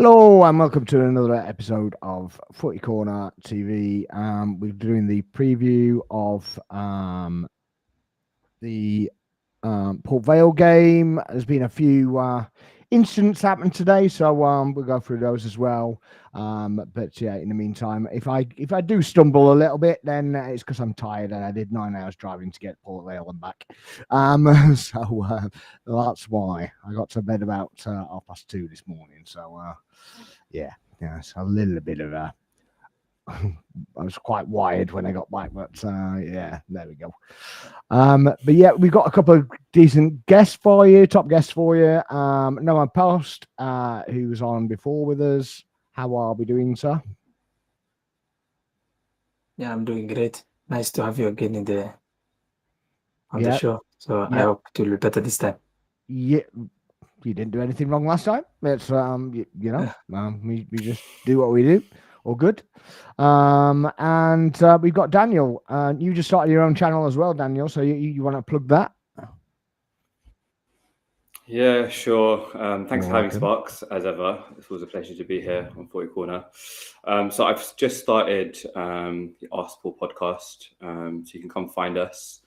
Hello and welcome to another episode of Footy Corner TV. We're doing the preview of the Port Vale game. There's been a few incidents happening today, so we'll go through those as well. But yeah, in the meantime, if I do stumble a little bit, then it's because I'm tired and I did 9 hours driving to get Port Vale and back. So that's why I got to bed about 2:30 this morning. So yeah, it's a little bit of a. I was quite wired when I got back, but yeah, there we go. But yeah, we've got a couple of decent guests for you, top guests for you. Noah Post, who was on before with us. How are we doing, sir? Yeah, I'm doing great. Nice to have you again on the show. So I hope it will be better this time. Yeah, you didn't do anything wrong last time. It's we just do what we do. All good. And we've got Daniel. You just started your own channel as well, Daniel. So you want to plug that? Yeah, sure. Thanks for having Sparks, as ever. It was a pleasure to be here on Footy Corner. So I've just started the Arsenal podcast. So you can come find us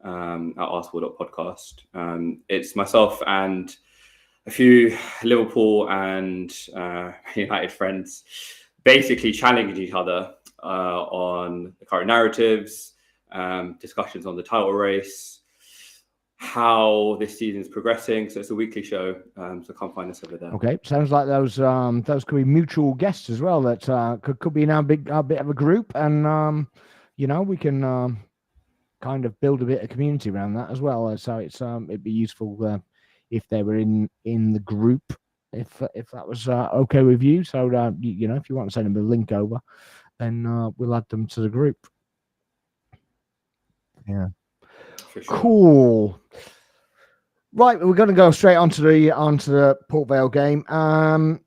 at arsenal.podcast. It's myself and a few Liverpool and United friends basically challenging each other on the current narratives, discussions on the title race, how this season is progressing. So it's a weekly show. So come find us over there. Okay, sounds like those could be mutual guests as well. That could be now a bit of a group, and we can kind of build a bit of community around that as well. So it's it'd be useful if they were in the group. If that was okay with you, so if you want to send them a link over, then we'll add them to the group. Yeah, for sure. Cool. Right, we're going to go straight onto the Port Vale game. No,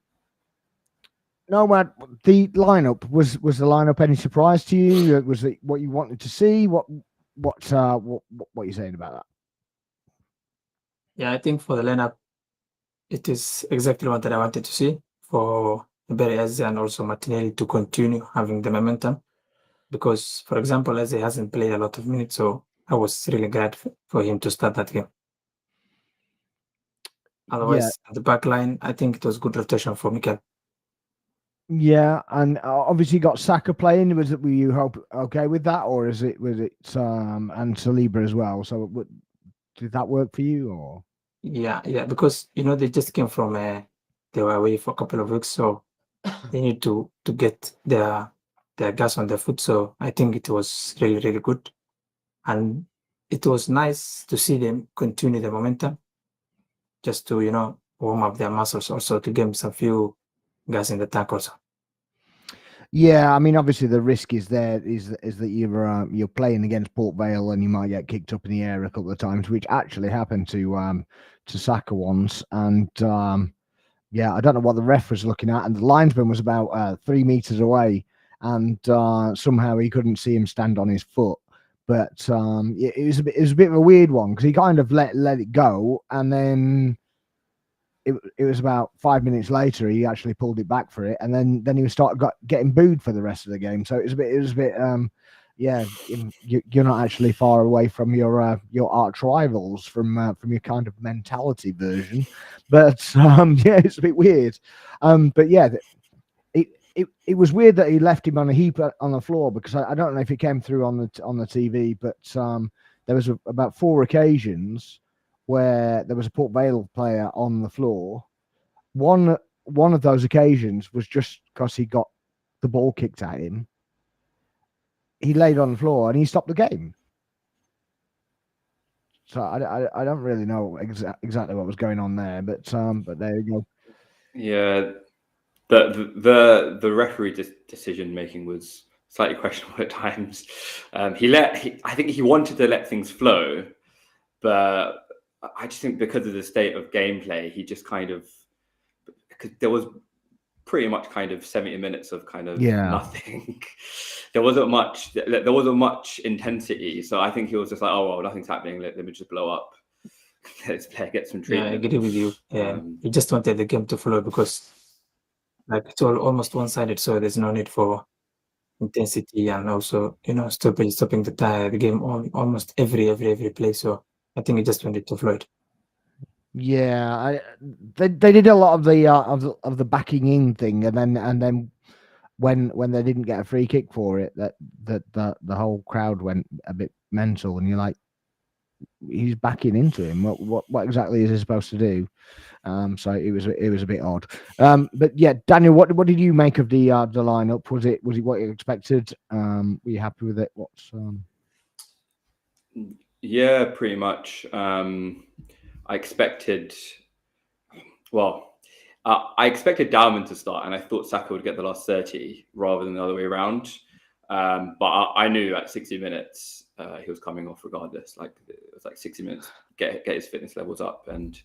Matt, the lineup was the lineup any surprise to you? Was it what you wanted to see? What are you saying about that? Yeah, I think for the lineup, it is exactly what I wanted to see for Eze and also Martinelli to continue having the momentum. Because, for example, Eze hasn't played a lot of minutes, so I was really glad for him to start that game. Otherwise, the back line, I think it was good rotation for Mikel. Yeah, and obviously you got Saka playing. Were you okay with that, or was it and Salilba as well? So did that work for you, or? Yeah, because they just came from they were away for a couple of weeks, so they need to get their gas on their foot. So I think it was really, really good, and it was nice to see them continue the momentum, just to warm up their muscles, also to give them some few gas in the tank also. Yeah, I mean, obviously the risk is that you're playing against Port Vale and you might get kicked up in the air a couple of times, which actually happened to Saka once. And yeah, I don't know what the ref was looking at, and the linesman was about 3 meters away, and somehow he couldn't see him stand on his foot. But it was a bit of a weird one because he kind of let it go, and then. It was about 5 minutes later he actually pulled it back for it, and then he getting booed for the rest of the game. So it was a bit yeah, you're not actually far away from your arch rivals from your kind of mentality version, but yeah, it's a bit weird. But yeah, it was weird that he left him on a heap on the floor, because I don't know if it came through on the TV, but there was about 4 occasions where there was a Port Vale player on the floor. One of those occasions was just because he got the ball kicked at him. He laid on the floor and he stopped the game. So I don't really know exactly what was going on there, but there you go. Yeah, the referee decision making was slightly questionable at times. I think he wanted to let things flow, but I just think because of the state of gameplay, he just because there was pretty much kind of 70 minutes of kind of nothing. There wasn't much intensity. So I think he was just like, oh, well, nothing's happening. Let me just blow up. Let's play, get some treatment. Yeah, I agree with you. He just wanted the game to flow, because like it's all almost one-sided, so there's no need for intensity and also stopping the game on almost every play. So I think it just went to Floyd. Yeah, they did a lot of the of the backing in thing, and then when they didn't get a free kick for it, that the whole crowd went a bit mental, and you're like, he's backing into him. What exactly is he supposed to do? So it was a bit odd. But yeah, Daniel, what did you make of the lineup? Was it what you expected? Were you happy with it? Yeah, pretty much. I expected Dowman to start, and I thought Saka would get the last 30 rather than the other way around. But I knew at 60 minutes he was coming off regardless. Like it was like 60 minutes, get his fitness levels up, and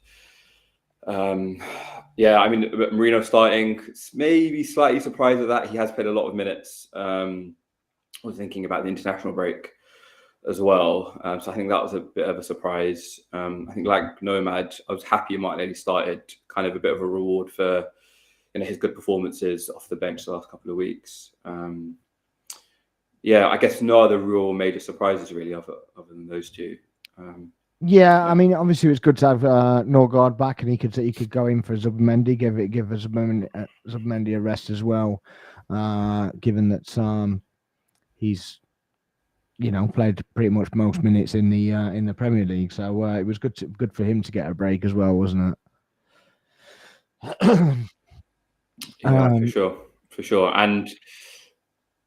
yeah, I mean Marino starting, maybe slightly surprised at that. He has played a lot of minutes. I was thinking about the international break as well. So I think that was a bit of a surprise. I think like Nomad, I was happy Martinelli started, kind of a bit of a reward for his good performances off the bench the last couple of weeks. Yeah, I guess no other real major surprises really other than those two. Yeah, I mean, obviously it was good to have Norgard back, and he could go in for Zubimendi, give Zubimendi a rest as well, given that he's played pretty much most minutes in the Premier League, so it was good for him to get a break as well, wasn't it? Yeah, for sure, and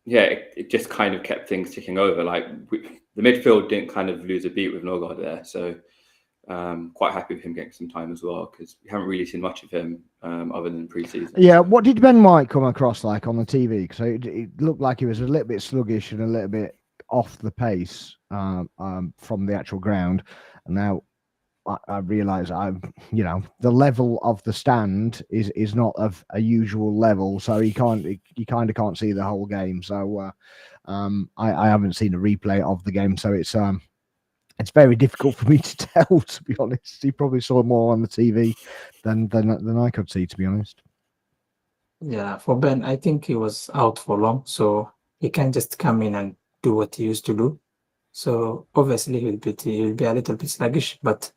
yeah, it just kind of kept things ticking over. Like the midfield didn't kind of lose a beat with Norgard there, so quite happy with him getting some time as well, because we haven't really seen much of him other than pre-season. Yeah, what did Ben White come across like on the TV? Because it looked like he was a little bit sluggish and a little bit off the pace from the actual ground. And now I realise the level of the stand is not of a usual level, so you kind of can't see the whole game. So I haven't seen a replay of the game, so it's very difficult for me to tell, to be honest. He probably saw more on the TV than I could see, to be honest. Yeah, for Ben, I think he was out for long, so he can't just come in and do what he used to do. So obviously he'll be a little bit sluggish, but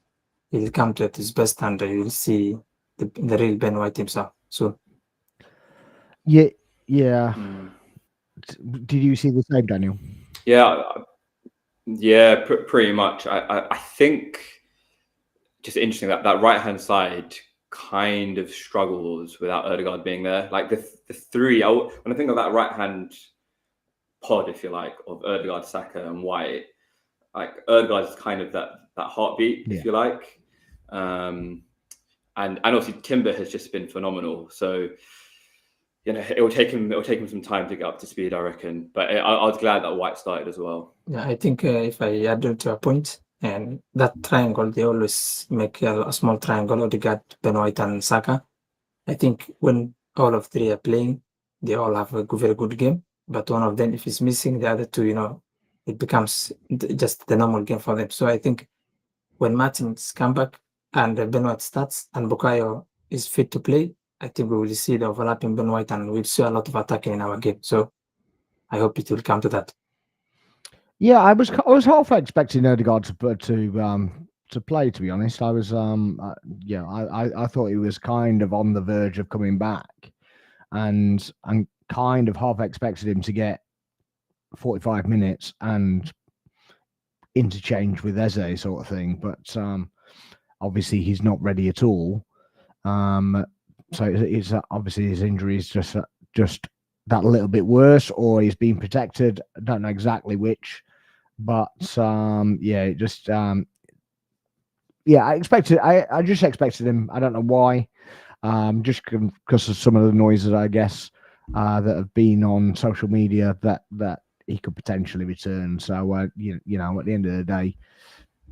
he'll come to his best, and you'll see the real Ben White himself soon. Yeah. Did you see the same, Daniel? Yeah, pretty much. I think just interesting that right-hand side kind of struggles without Ødegaard being there. Like the three, when I think of that right-hand pod, if you like, of Ødegaard, Saka and White, like Ødegaard is kind of that heartbeat, if you like. And obviously Timber has just been phenomenal. So it will take him some time to get up to speed, I reckon. But I was glad that White started as well. Yeah, I think if I add to a point, and that triangle, they always make a small triangle, Ødegaard, Ben White and Saka. I think when all of three are playing, they all have a very good game. But one of them, if he's missing, the other two, it becomes just the normal game for them. So I think when Martins come back and Ben White starts and Bukayo is fit to play, I think we will see the overlapping Ben White and we'll see a lot of attacking in our game. So I hope it will come to that. Yeah, I was half expecting Ødegaard to play. To be honest, I was I thought he was kind of on the verge of coming back, and kind of half expected him to get 45 minutes and interchange with Eze sort of thing. But obviously he's not ready at all. So it's obviously his injury is just that little bit worse, or he's being protected. I don't know exactly which, but I just expected him. I don't know why. Just because of some of the noises, I guess, that have been on social media that he could potentially return. So at the end of the day,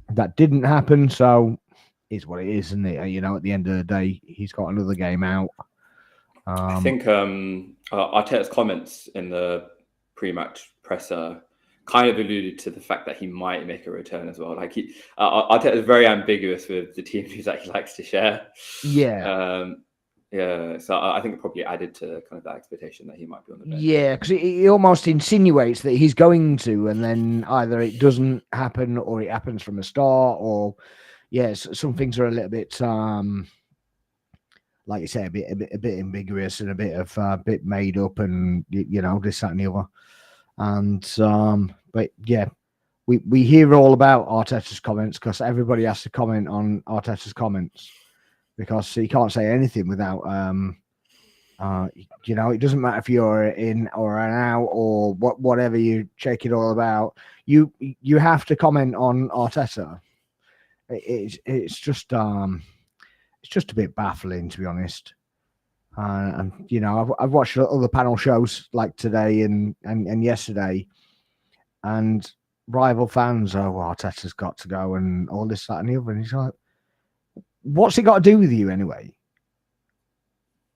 that didn't happen. So is what it is, isn't it? At the end of the day, he's got another game out. I think Arteta's comments in the pre-match presser kind of alluded to the fact that he might make a return as well. Like Arteta is very ambiguous with the team news that he likes to share. Yeah. Yeah, so I think it probably added to kind of that expectation that he might be on the bench. Yeah, because he almost insinuates that he's going to, and then either it doesn't happen or it happens from the start, or yes, some things are a little bit, like you say, a bit ambiguous and a bit made up, and you know, this, that, and the other. And but yeah, we hear all about Arteta's comments because everybody has to comment on Arteta's comments because he can't say anything without you know, it doesn't matter if you're in or an out or whatever you check it all about. You have to comment on Arteta. It's just a bit baffling, to be honest. And you know, I've watched other panel shows like today and yesterday, and rival fans, oh, well, Arteta's got to go and all this, that, and the other. And he's like, what's it got to do with you anyway?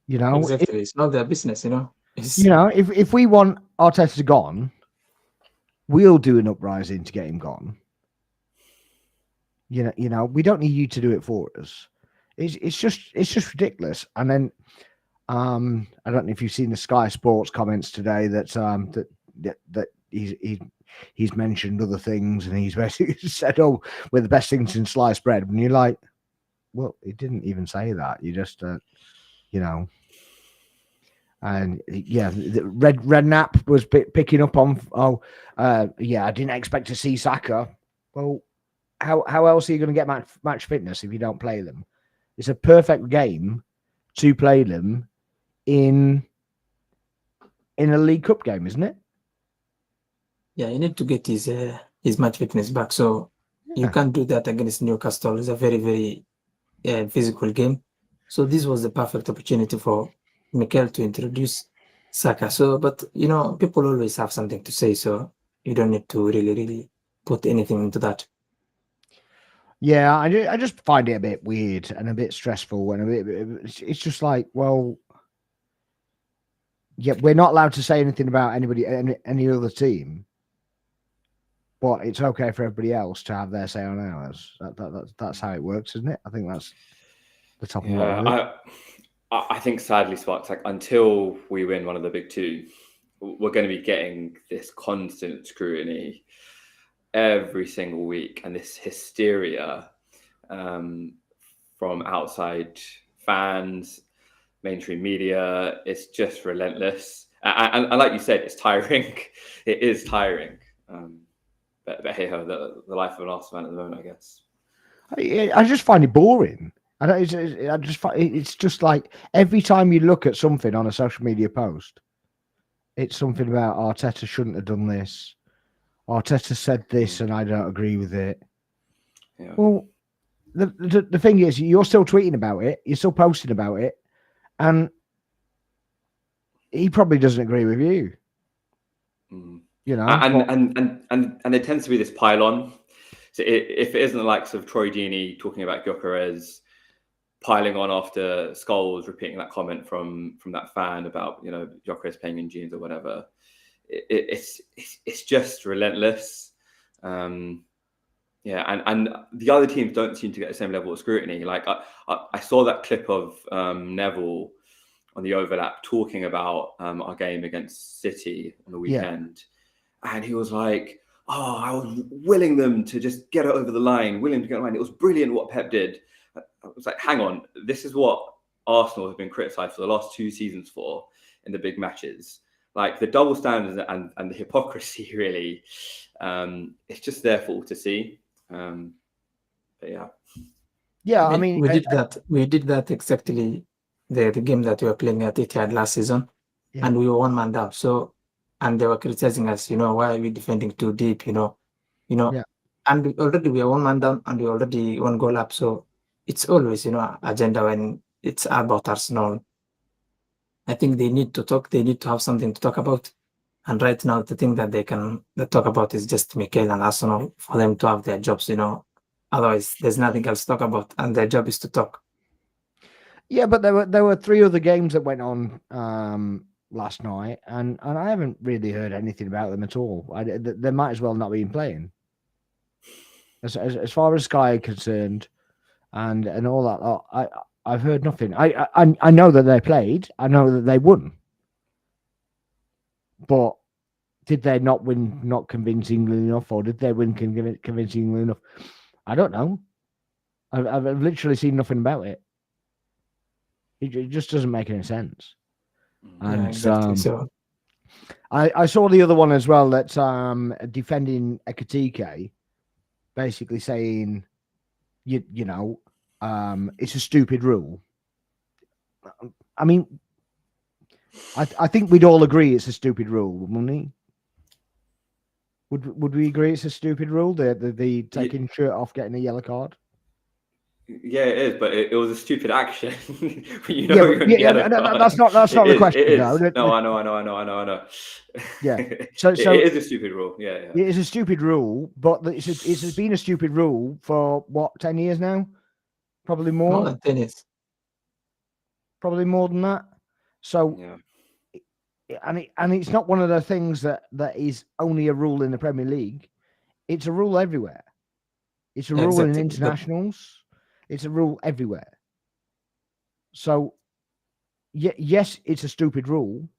You know, Exactly. It's not their business, you know. You know, if we want Arteta gone, we'll do an uprising to get him gone. You know, we don't need you to do it for us. It's just ridiculous. And then I don't know if you've seen the Sky Sports comments today that he's mentioned other things, and he's basically said, "Oh, we're the best things in sliced bread." And you're like, well, he didn't even say that. You just, you know. And yeah, the Redknapp was picking up on, yeah, I didn't expect to see Saka. Well, how else are you going to get match fitness if you don't play them? It's a perfect game to play them in a League Cup game, isn't it? Yeah, you need to get his match fitness back. So you can't do that against Newcastle. It's a very, very physical game. So this was the perfect opportunity for Mikel to introduce Saka. So, but you know, people always have something to say, so you don't need to really put anything into that. Yeah, I just find it a bit weird and a bit stressful, and it's just like, well, yeah, we're not allowed to say anything about any other team, but it's okay for everybody else to have their say on ours. That's how it works, isn't it? I think that's the top of it. I think sadly, Sparks, like until we win one of the big two, we're going to be getting this constant scrutiny every single week, and this hysteria from outside fans, mainstream media. It's just relentless, and like you said, it's tiring. It is tiring. But hey, the life of an Arsenal fan at the moment, I guess. I just find it boring. It's just like every time you look at something on a social media post, it's something about Arteta shouldn't have done this. Arteta said this, and I don't agree with it. Yeah. Well, the thing is, you're still tweeting about it, you're still posting about it, and he probably doesn't agree with you. You know, and there tends to be this pile-on. So if it isn't the likes of Troy Deeney talking about Gyökeres, piling on after Scholes repeating that comment from that fan about, you know, Gyökeres playing in jeans or whatever, it's just relentless. Yeah, and the other teams don't seem to get the same level of scrutiny. Like I saw that clip of Neville on the overlap talking about our game against City on the weekend, and he was like, "Oh, I was willing them to just get it over the line, willing to get it over the line. It was brilliant what Pep did." I was like, "Hang on, this is what Arsenal have been criticised for the last 2 seasons for in the big matches." Like the double standards and the hypocrisy, really, it's just there for all to see. But yeah. I mean, we did that exactly the game that we were playing at Etihad last season, and we were 1 man down. So, and they were criticizing us, you know, why are we defending too deep, you know, and already we are 1 man down and we already 1 goal up. So it's always, you know, agenda when it's about Arsenal. I think they need to talk. They need to have something to talk about. And right now, the thing that they can talk about is just Mikel and Arsenal for them to have their jobs, you know. Otherwise, there's nothing else to talk about, and their job is to talk. Yeah, but there were 3 other games that went on last night, and I haven't really heard anything about them at all. They might as well not be playing. As far as Sky are concerned, and all that, I've heard nothing. I know that they played. I know that they won. But did they not win not convincingly enough, or did they win convincingly enough? I don't know. I've literally seen nothing about it. It just doesn't make any sense. And Yeah, exactly. So I saw the other one as well that's defending Ekatike, basically saying, you know, it's a stupid rule. I mean, I think we'd all agree it's a stupid rule, wouldn't we? Would we agree it's a stupid rule? The taking shirt off, getting a yellow card. Yeah, it is, but it was a stupid action. You Yeah, know, but, you're on yeah, yellow no, card. that's not It the is, question. it is. Though. No, I know. Yeah. So it is a stupid rule. Yeah. it is a stupid rule, but it's been a stupid rule for what, 10 years now? Probably more more. than tennis. Probably more than that. So Yeah. and it's not one of the things that is only a rule in the Premier League. It's a rule everywhere. It's a rule in Exactly. internationals. It's a rule everywhere. So, yes, it's a stupid rule,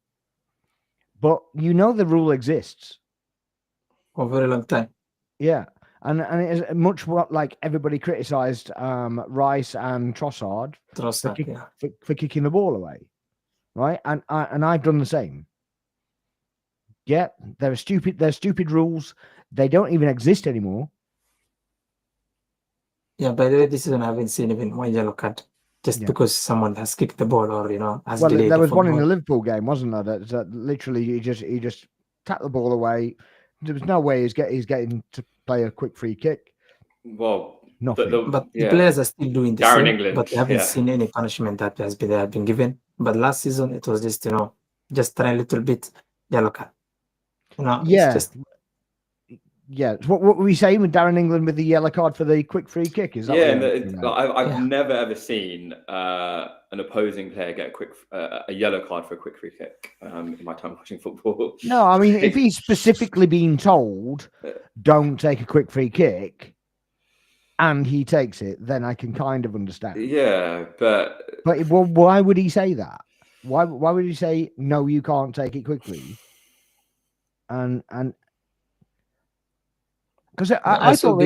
but you know the rule exists. For a very long time. Yeah, and it is much what like everybody criticised Rice and Trossard for kicking the ball away, right? And I've done the same. Yeah, they're stupid rules. They don't even exist anymore. Yeah, by the way, this season I haven't seen even one yellow card just because someone has kicked the ball or has delayed. There was one in football. the Liverpool game, wasn't there? That literally he just tapped the ball away. There was no way he's getting to play a quick free kick. Well, Nothing. But the players are still doing the Darren same. England, But they haven't seen any punishment that has been given. But last season it was just just try a little bit yellow card. Yeah. It's just. Yeah, what were we saying with Darren England with the yellow card for the quick free kick? Is that I've never ever seen an opposing player get a yellow card for a quick free kick in my time watching football. No, I mean if he's specifically being told don't take a quick free kick, and he takes it, then I can kind of understand. Yeah, but why would he say that? Why would he say no? You can't take it quickly. And because I thought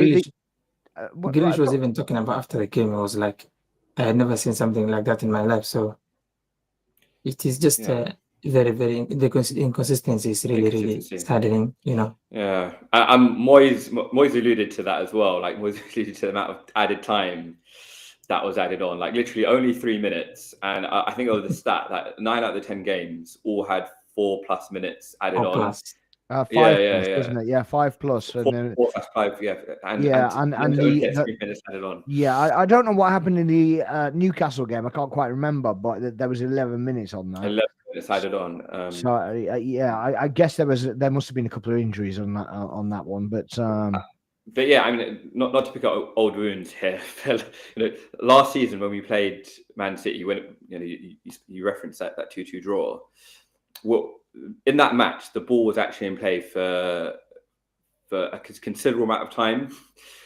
Grealish was even talking about after the game. It was like, I had never seen something like that in my life. So it is just very, very, the inconsistency is really saddening, Yeah. Moyes alluded to that as well. Like Moyes alluded to the amount of added time that was added on, like literally only 3 minutes. And I think it was the stat that 9 out of the 10 games all had 4+ minutes added on. Plus. 5 plus, isn't it? Yeah, 5+. And then 4+5, and the 3 minutes added on. Yeah, I don't know what happened in the Newcastle game. I can't quite remember, but there was 11 minutes on that. 11 minutes added on. I guess there must have been a couple of injuries on that one, but yeah, I mean, not to pick up old wounds here. Last season when we played Man City, when you referenced that 2-2 draw. Well, in that match, the ball was actually in play for a considerable amount of time.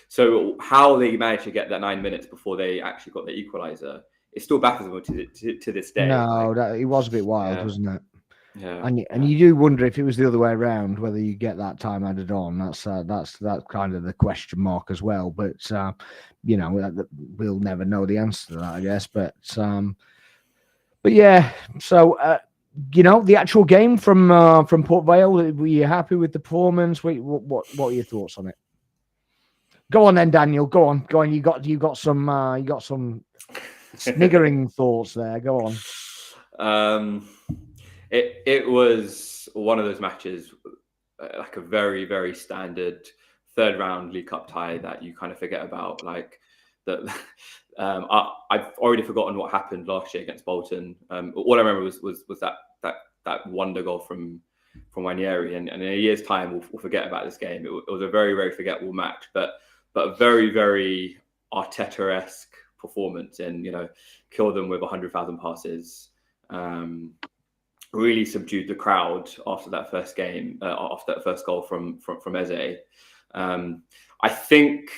So how they managed to get that 9 minutes before they actually got the equaliser, it still baffles me to this day. No, it was a bit wild, wasn't it? Yeah. And you do wonder if it was the other way around, whether you get that time added on. That's kind of the question mark as well. But we'll never know the answer to that, I guess. But yeah. So the actual game from Port Vale, were you happy with the performance? What are your thoughts on it? Go on then, Daniel. Go on. You got some sniggering thoughts there. Go on. It was one of those matches, like a very, very standard third round League Cup tie that you kind of forget about. Like that, I've already forgotten what happened last year against Bolton. All I remember was that wonder goal from Ranieri, and in a year's time we'll forget about this game. It was a very, very forgettable match, but a very, very Arteta-esque performance, and killed them with 100,000 passes. Really subdued the crowd after that first game, after that first goal from Eze. I think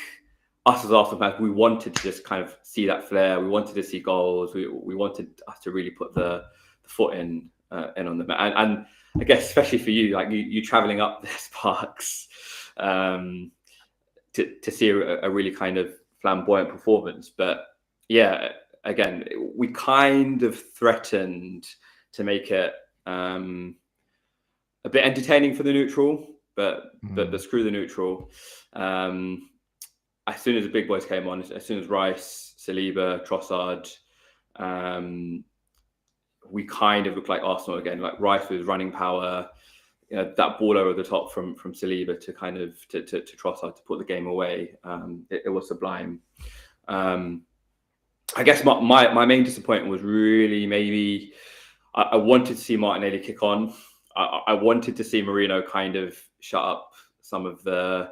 us as Arsenal fans, we wanted to just kind of see that flair. We wanted to see goals. We wanted us to really put the foot in on them. And I guess especially for you, like you traveling up the Sparks to see a really kind of flamboyant performance. But yeah, again, we kind of threatened to make it a bit entertaining for the neutral, but screw the neutral. As soon as the big boys came on, as soon as Rice, Saliba, Trossard, we kind of looked like Arsenal again. Like Rice with running power, that ball over the top from Saliba to kind of to Trossard to put the game away. It was sublime. I guess my main disappointment was really maybe I wanted to see Martinelli kick on. I wanted to see Marino kind of shut up some of the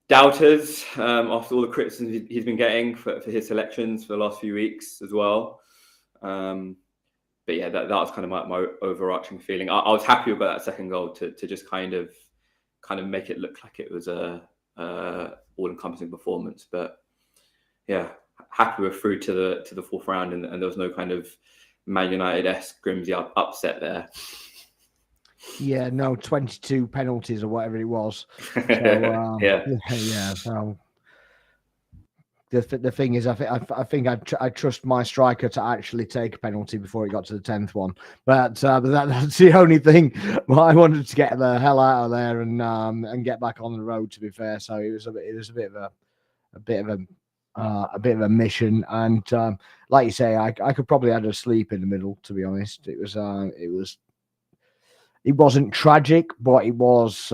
doubters after all the criticism he's been getting for his selections for the last few weeks as well. But yeah, that was kind of my overarching feeling. I was happy about that second goal to just kind of make it look like it was a all-encompassing performance. But yeah, happy we're through to the fourth round, and there was no kind of Man United-esque Grimsby upset there. Yeah, no, 22 penalties or whatever it was. So, yeah. So the thing is, I think I trust my striker to actually take a penalty before it got to the 10th one. But that's the only thing. Well, I wanted to get the hell out of there and get back on the road. To be fair, so it was a bit of a mission. And like you say, I could probably have a sleep in the middle. To be honest, it wasn't tragic, but it was.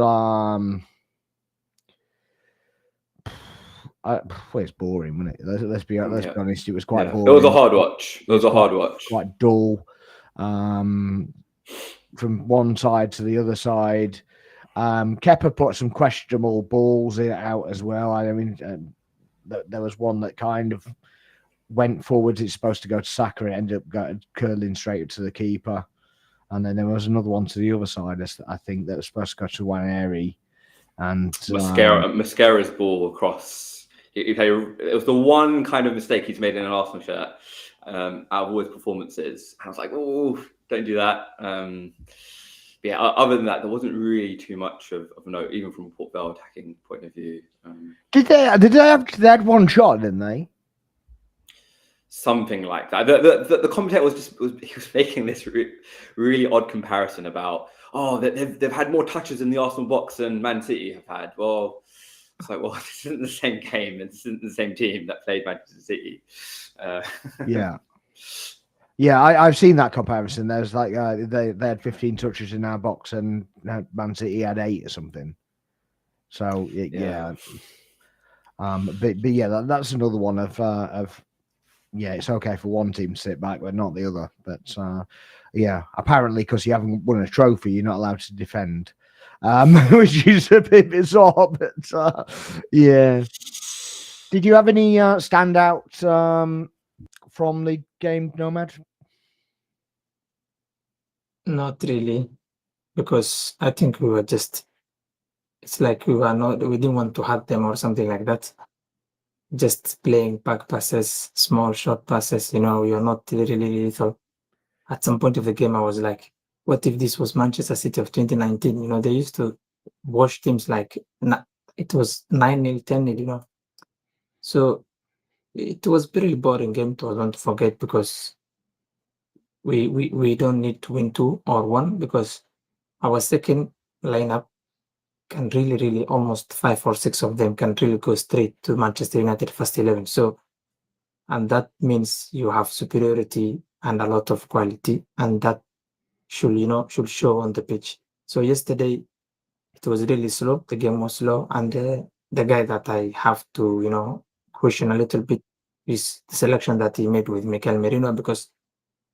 It's boring, wasn't it? Let's be honest. It was quite boring. It was a hard watch. Quite dull. From one side to the other side. Kepa put some questionable balls out as well. I mean, there was one that kind of went forwards. It's supposed to go to Saka. It ended up curling straight to the keeper. And then there was another one to the other side, I think, that was supposed to go to Waneri. And Mascara's ball across. It was the one kind of mistake he's made in an Arsenal shirt out of all his performances. I was like, oh, don't do that. But yeah, other than that, there wasn't really too much of note, even from a Port Vale attacking point of view. Did they had one shot, didn't they? Something like that. The commentator was making this really odd comparison about they've had more touches in the Arsenal box than Man City have had. Well, it's like, well, this isn't the same game. This isn't the same team that played Manchester City. Yeah, I've seen that comparison. There's like they had 15 touches in our box and Man City had 8 or something. So but yeah, that's another one of. Yeah, it's okay for one team to sit back, but not the other. But yeah, apparently because you haven't won a trophy, you're not allowed to defend, which is a bit bizarre. But yeah, did you have any standout from the game, Nomad? Not really, because I think we were just. It's like we didn't want to hurt them or something like that. Just playing back passes, small short passes, you're not really little. At some point of the game, I was like, what if this was Manchester City of 2019? They used to wash teams like it was 9-0, 10-0, So it was very boring game to want to forget, because we don't need to win 2 or 1, because our second lineup can really almost 5 or 6 of them can really go straight to Manchester United first 11. So, and that means you have superiority and a lot of quality, and that should show on the pitch. So yesterday it was really slow. The game was slow, and the guy that I have to question a little bit is the selection that he made with Mikel Merino, because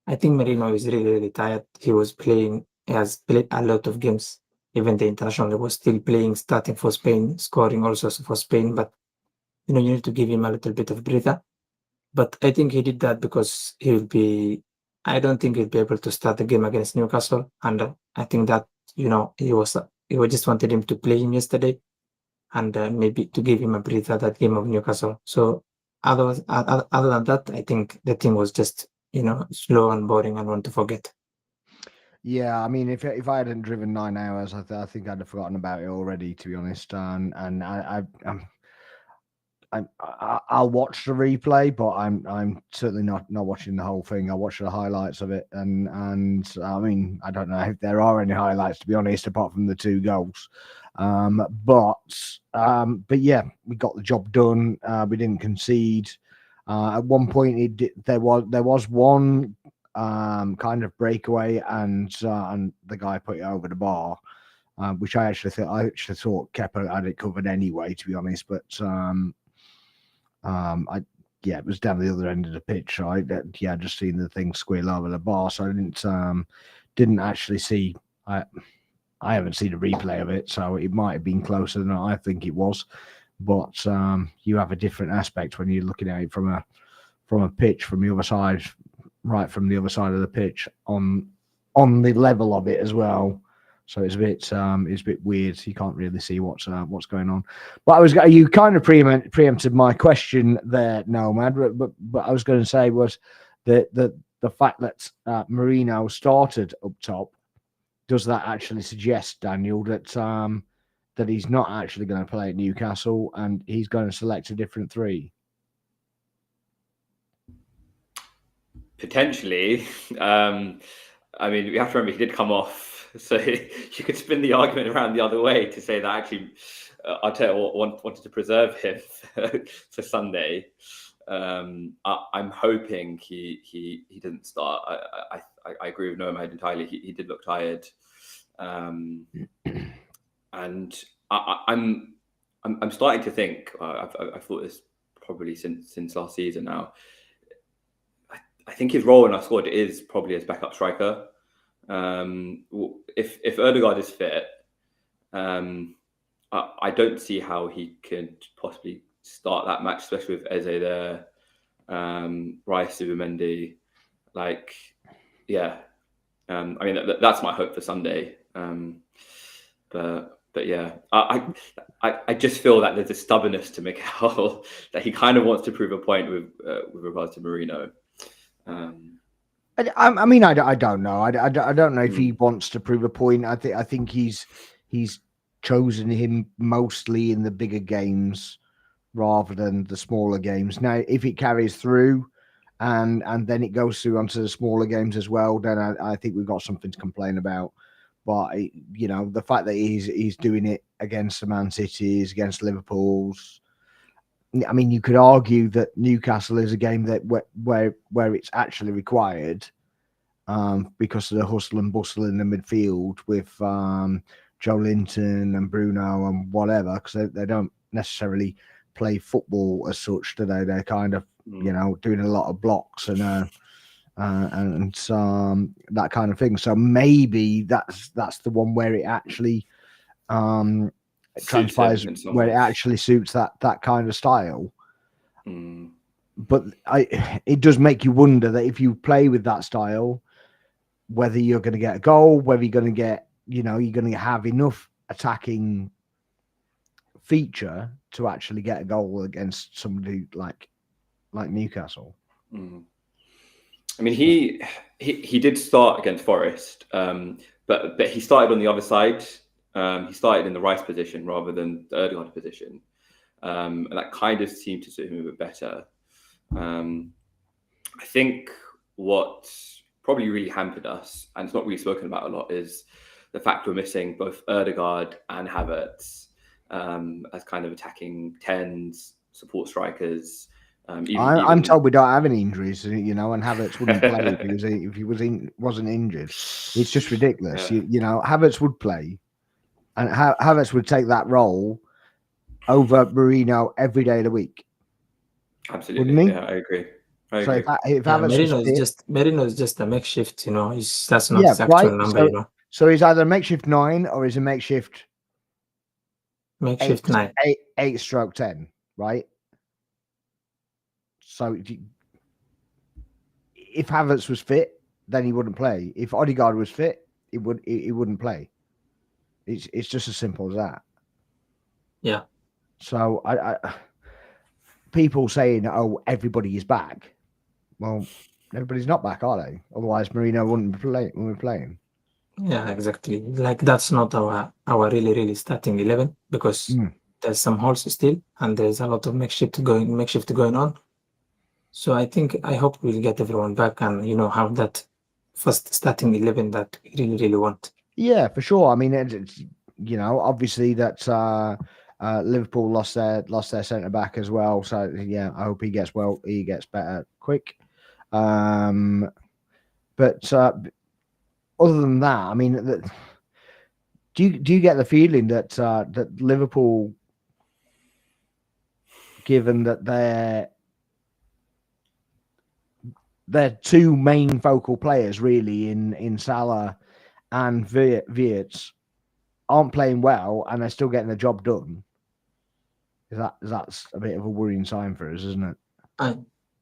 I think Merino is really tired. He has played a lot of games. Even the international was still playing, starting for Spain, scoring also for Spain. But you need to give him a little bit of breather. But I think he did that because I don't think he'll be able to start the game against Newcastle. And I think that he just wanted him to play him yesterday. and maybe to give him a breather that game of Newcastle. So other than that, I think the team was just slow and boring and one to forget. Yeah, I mean, if I hadn't driven 9 hours, I think I'd have forgotten about it already, to be honest. And I'll watch the replay, but I'm certainly not watching the whole thing. I'll watch the highlights of it, and I mean, I don't know if there are any highlights, to be honest, apart from the 2 goals. But yeah, we got the job done. We didn't concede. At one point, there was one kind of breakaway, and the guy put it over the bar, which I actually thought Kepa had it covered anyway, to be honest. But it was down the other end of the pitch. So I just seen the thing squeal over the bar, so I didn't actually see. I haven't seen a replay of it, so it might have been closer than I think it was. But you have a different aspect when you're looking at it from a pitch from the other side, right from the other side of the pitch on the level of it as well. So it's a bit weird. You can't really see what's going on. But you kind of preempted my question there, Nomad. But I was going to say was the fact that Marino started up top. Does that actually suggest, Daniel, that he's not actually going to play at Newcastle and he's going to select a different 3? Potentially. I mean, we have to remember he did come off, so you could spin the argument around the other way to say that actually Arteta wanted to preserve him for Sunday. I'm hoping he didn't start. I agree with Nomad entirely. He did look tired, and I'm starting to think. I've thought this probably since last season now. I think his role in our squad is probably as backup striker. If Ødegaard is fit, I don't see how he could possibly start that match, especially with Eze there, Rice, Zubimendi. I mean, that's my hope for Sunday. But yeah, I just feel that there's a stubbornness to Mikel that he kind of wants to prove a point with regards to Marino. I mean, I don't know. I don't know if he wants to prove a point. I think he's chosen him mostly in the bigger games rather than the smaller games. Now, if it carries through and then it goes through onto the smaller games as well, then I think we've got something to complain about. But the fact that he's doing it against the Man Cities, against Liverpool's. I mean, you could argue that Newcastle is a game that where it's actually required, because of the hustle and bustle in the midfield with Joe Linton and Bruno and whatever, because they don't necessarily play football as such, do they? They're kind of doing a lot of blocks and that kind of thing. So maybe that's the one where it actually it transpires, where it actually suits that kind of style. But it does make you wonder that if you play with that style, whether you're going to get a goal, whether you're going to get, you're going to have enough attacking feature to actually get a goal against somebody like Newcastle. I mean, he did start against Forest, but he started on the other side. He started in the Rice position rather than the Ødegaard position, and that kind of seemed to suit him a bit better. I think what probably really hampered us, and it's not really spoken about a lot, is the fact we're missing both Ødegaard and Havertz as kind of attacking 10s, support strikers. I'm told we don't have any injuries, and Havertz wouldn't play if he wasn't injured. It's just ridiculous. Yeah. Havertz would play, and Havertz would take that role over Marino every day of the week. Absolutely, wouldn't he? Yeah, I agree. So if Havertz Merino is just a makeshift. That's not his actual number. So he's either a makeshift 9 or he's a makeshift 9, 8/10, right? So if Havertz was fit, then he wouldn't play. If Ødegaard was fit, he wouldn't play. It's just as simple as that. Yeah. So people saying, "Oh, everybody is back." Well, everybody's not back, are they? Otherwise, Mourinho wouldn't be playing. Yeah, exactly. Like that's not our really starting 11 because there's some holes still and there's a lot of makeshift going on. So I hope we'll get everyone back and have that first starting 11 that we really want. Yeah, for sure. I mean, it's obviously that Liverpool lost their centre back as well. So yeah, I hope he gets better quick. But other than that, I mean, do you get the feeling that that Liverpool, given that their two main focal players really in Salah and Wirtz aren't playing well and they're still getting the job done? That's a bit of a worrying sign for us, isn't it?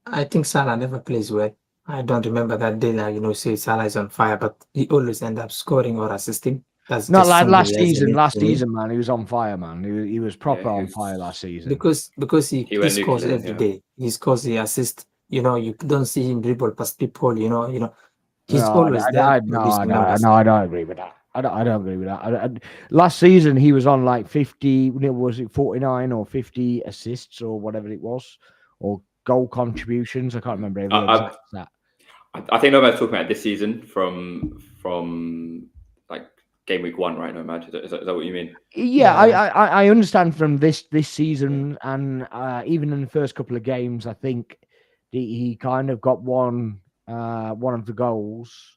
I think Salah never plays well. I don't remember that day that say Salah is on fire, but he always end up scoring or assisting. That's not just like last somebody season. has Last innate to him. season, man, he was on fire, man. He was proper Yeah, he on was- fire last season. Because he went scores nuclear, every yeah. day. He scores, he assists. You don't see him dribble past people. He's No, always there. I don't agree with that. I don't agree with that. Last season, he was on like 50. Was it 49 or 50 assists or whatever it was, or goal contributions? I can't remember the exact stat. I think nobody's talking about this season from like game week 1, right? No matter is that what you mean? Yeah, I understand from this season and even in the first couple of games, I think he kind of got one of the goals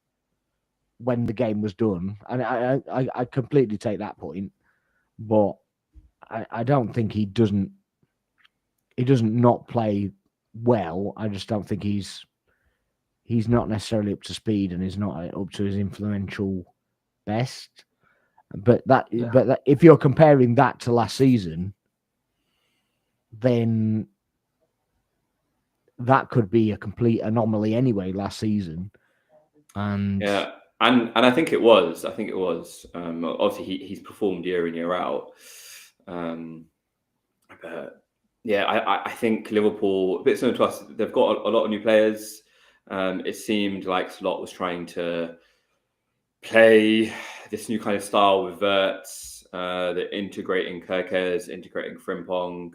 when the game was done, and I completely take that point, but I don't think he doesn't not play well. I just don't think he's not necessarily up to speed and he's not up to his influential best. But if you're comparing that to last season, then that could be a complete anomaly anyway last season. And yeah, and I think it was. Obviously, he's performed year in year out. But yeah, I think Liverpool, a bit similar to us, they've got a lot of new players. It seemed like Slot was trying to play this new kind of style with Wirtz, the integrating Kirkes, integrating Frimpong,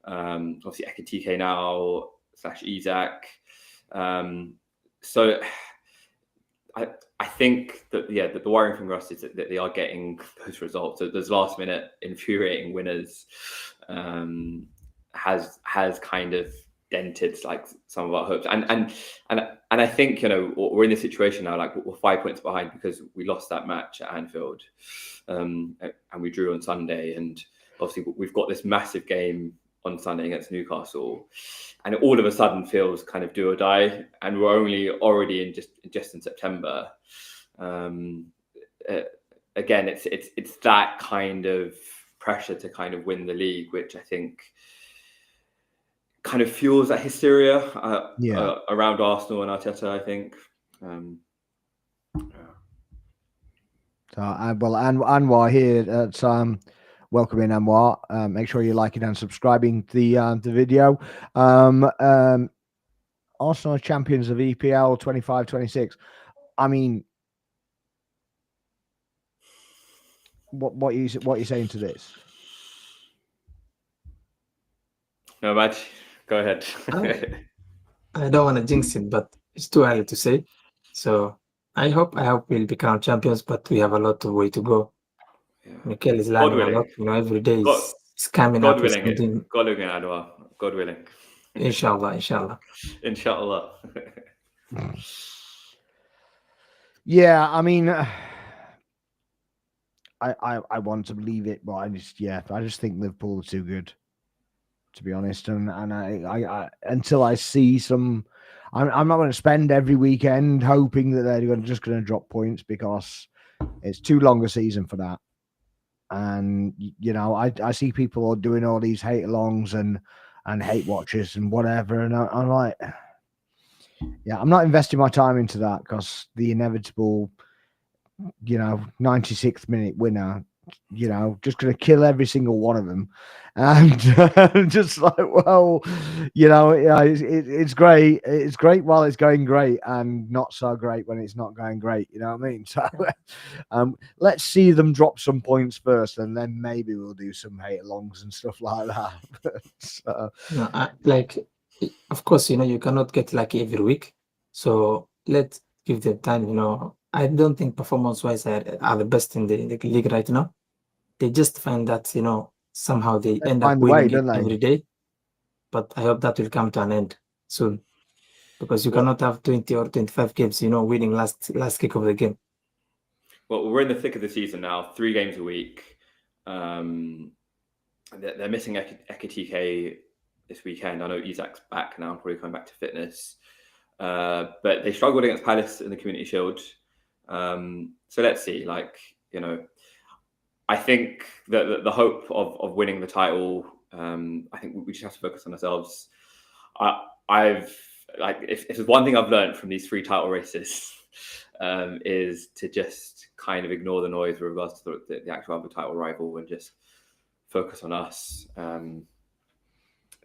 obviously Ekitike now / Isaac. So I think that the worrying thing for us is that they are getting those results. So those last minute infuriating winners has kind of dented like some of our hopes. And I think we're in this situation now, like we're 5 points behind because we lost that match at Anfield, and we drew on Sunday, and obviously we've got this massive game on Sunday against Newcastle, and it all of a sudden feels kind of do or die, and we're already in just in September. Again, it's that kind of pressure to kind of win the league, which I think kind of fuels that hysteria around Arsenal and Arteta, I think. So, Anwar here at welcome in, Anwar. Make sure you're liking and subscribing to the video. Arsenal champions of EPL 25-26. I mean, what are you saying to this? No, Madge, go ahead. I don't want to jinx it, but it's too early to say. So I hope we'll become champions, but we have a lot of way to go. Yeah. Mikel is learning a lot. Every day is coming up with something. God willing, Adwa. God willing. Inshallah. Inshallah. Yeah, I mean, I want to believe it, but I just think Liverpool are too good, to be honest. And I until I see some, I'm not going to spend every weekend hoping that they're just going to drop points, because it's too long a season for that. And I see people doing all these hate alongs and hate watches and whatever, and I'm like, yeah, I'm not investing my time into that, because the inevitable 96th minute winner just going to kill every single one of them, and just like, well, it's great. It's great while it's going great, and not so great when it's not going great. You know what I mean? So, let's see them drop some points first, and then maybe we'll do some hate alongs and stuff like that. So, of course, you cannot get lucky every week. So let's give them time. I don't think performance-wise are the best in the league right now. They just find that somehow they end up find the way, winning don't it they? every day. But I hope that will come to an end soon, because you cannot have 20 or 25 games, winning last kick of the game. Well, we're in the thick of the season now. 3 games a week. They're missing Ekitike this weekend. I know Isak's back now, probably coming back to fitness. But they struggled against Palace in the Community Shield. So let's see. I think that the hope of winning the title, I think we just have to focus on ourselves. If there's one thing I've learned from these 3 title races, is to just kind of ignore the noise with regards to the actual other title rival and just focus on us.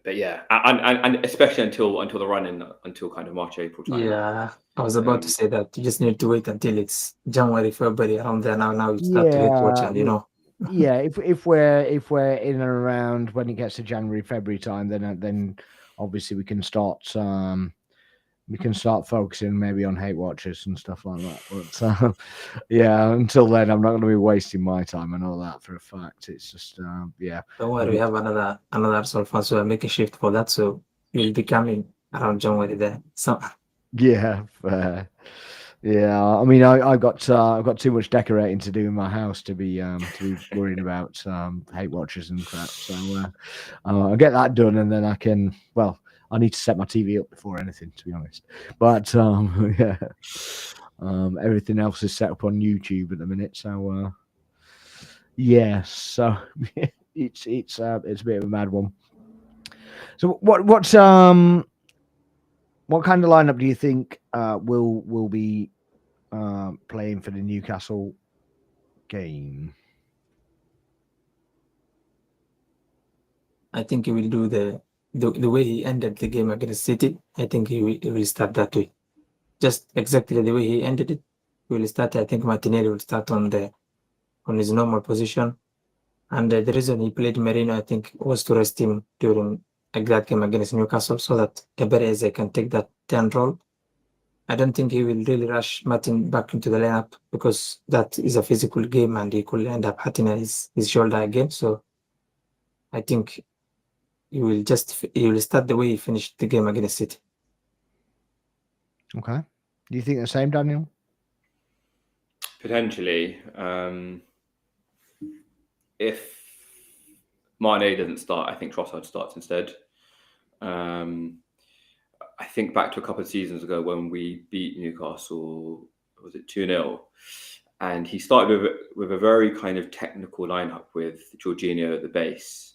But yeah, and especially until the run-in, until kind of March, April time. Yeah, I was about to say that. You just need to wait until it's January, February, around there. Now you start to hit watch, and Yeah, if we're in and around when it gets to January, February time, then obviously we can start focusing maybe on hate watchers and stuff like that. But yeah, until then, I'm not going to be wasting my time. I know that for a fact. It's just yeah. Don't worry, we have another Arsenal fans who are making shift for that, so you'll be coming around January there. So yeah, fair. Yeah, I mean, I've got too much decorating to do in my house to be worrying about hate watchers and crap. So I'll get that done, and then I can. Well, I need to set my TV up before anything, to be honest. But yeah, everything else is set up on YouTube at the minute. So yeah, so it's a bit of a mad one. So what kind of lineup do you think will be playing for the Newcastle game? I think he will do the way he ended the game against City. I think he will start that way, just exactly the way he ended it. He will start. I think Martinelli will start on his normal position, and the reason he played Merino, I think, was to rest him during that game against Newcastle, so that Eberezer can take that 10 role. I don't think he will really rush Martin back into the lineup, because that is a physical game and he could end up hurting his shoulder again. So I think he will start the way he finished the game against City. Okay. Do you think the same, Daniel? Potentially. If Mane doesn't start, I think Trossard starts instead. I think back to a couple of seasons ago when we beat Newcastle, was it 2-0? And he started with a very kind of technical lineup with Jorginho at the base.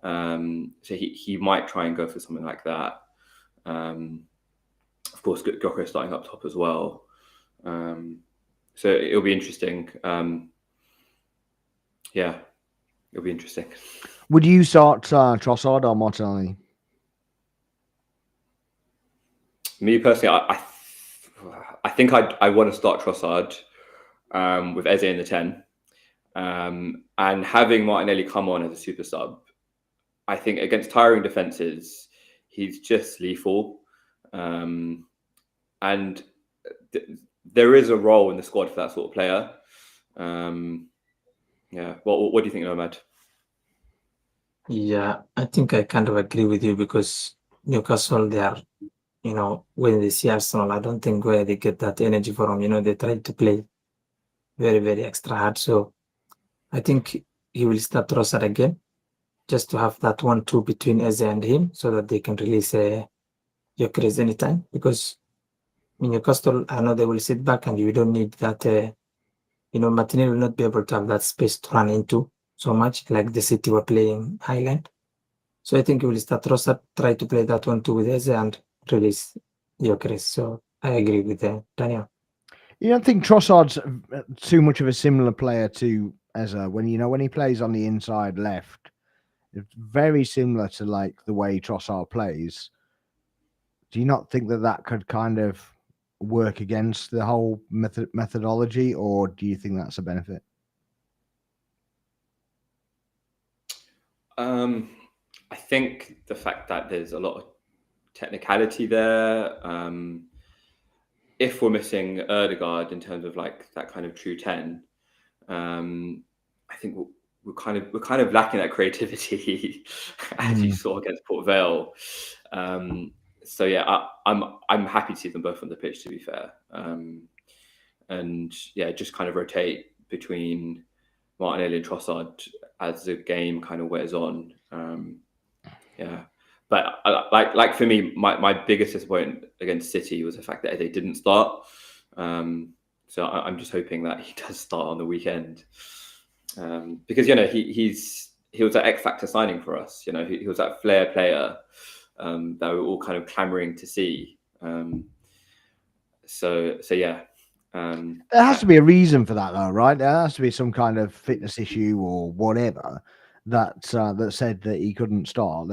So he might try and go for something like that. Of course, Gyökeres starting up top as well. So it'll be interesting. Yeah, it'll be interesting. Would you start Trossard or Martinelli? Me personally, I think I want to start Trossard with Eze in the 10. And having Martinelli come on as a super sub, I think against tiring defenses, he's just lethal. And there is a role in the squad for that sort of player. Yeah. What do you think, Nomad? Yeah, I think I kind of agree with you, because Newcastle, they are, when they see Arsenal, I don't think where they get that energy from. They try to play very, very extra hard. So I think he will start Trossard again, just to have that 1-2 between Eze and him, so that they can release Gyökeres anytime. Because in Newcastle, I know they will sit back, and you don't need that. Martinelli will not be able to have that space to run into so much, like the City were playing Highland. So I think he will start Trossard, try to play that 1-2 with Eze, and release Gyökeres. So I agree with Daniel. You don't think Trossard's too much of a similar player to as a when he plays on the inside left. It's very similar to like the way Trossard plays. Do you not think that could kind of work against the whole methodology, or do you think that's a benefit? I think the fact that there's a lot of technicality there. If we're missing Erdegaard in terms of like that kind of true 10, I think we're kind of lacking that creativity as you saw against Port Vale. So yeah, I'm happy to see them both on the pitch, to be fair. And yeah, just kind of rotate between Martinelli and Trossard as the game kind of wears on. Yeah, but like for me, my biggest disappointment against City was the fact that they didn't start. So I'm just hoping that he does start on the weekend, because he was that X factor signing for us. He was that flair player that we were all kind of clamoring to see. So yeah. There has to be a reason for that, though, right? There has to be some kind of fitness issue or whatever that said that he couldn't start.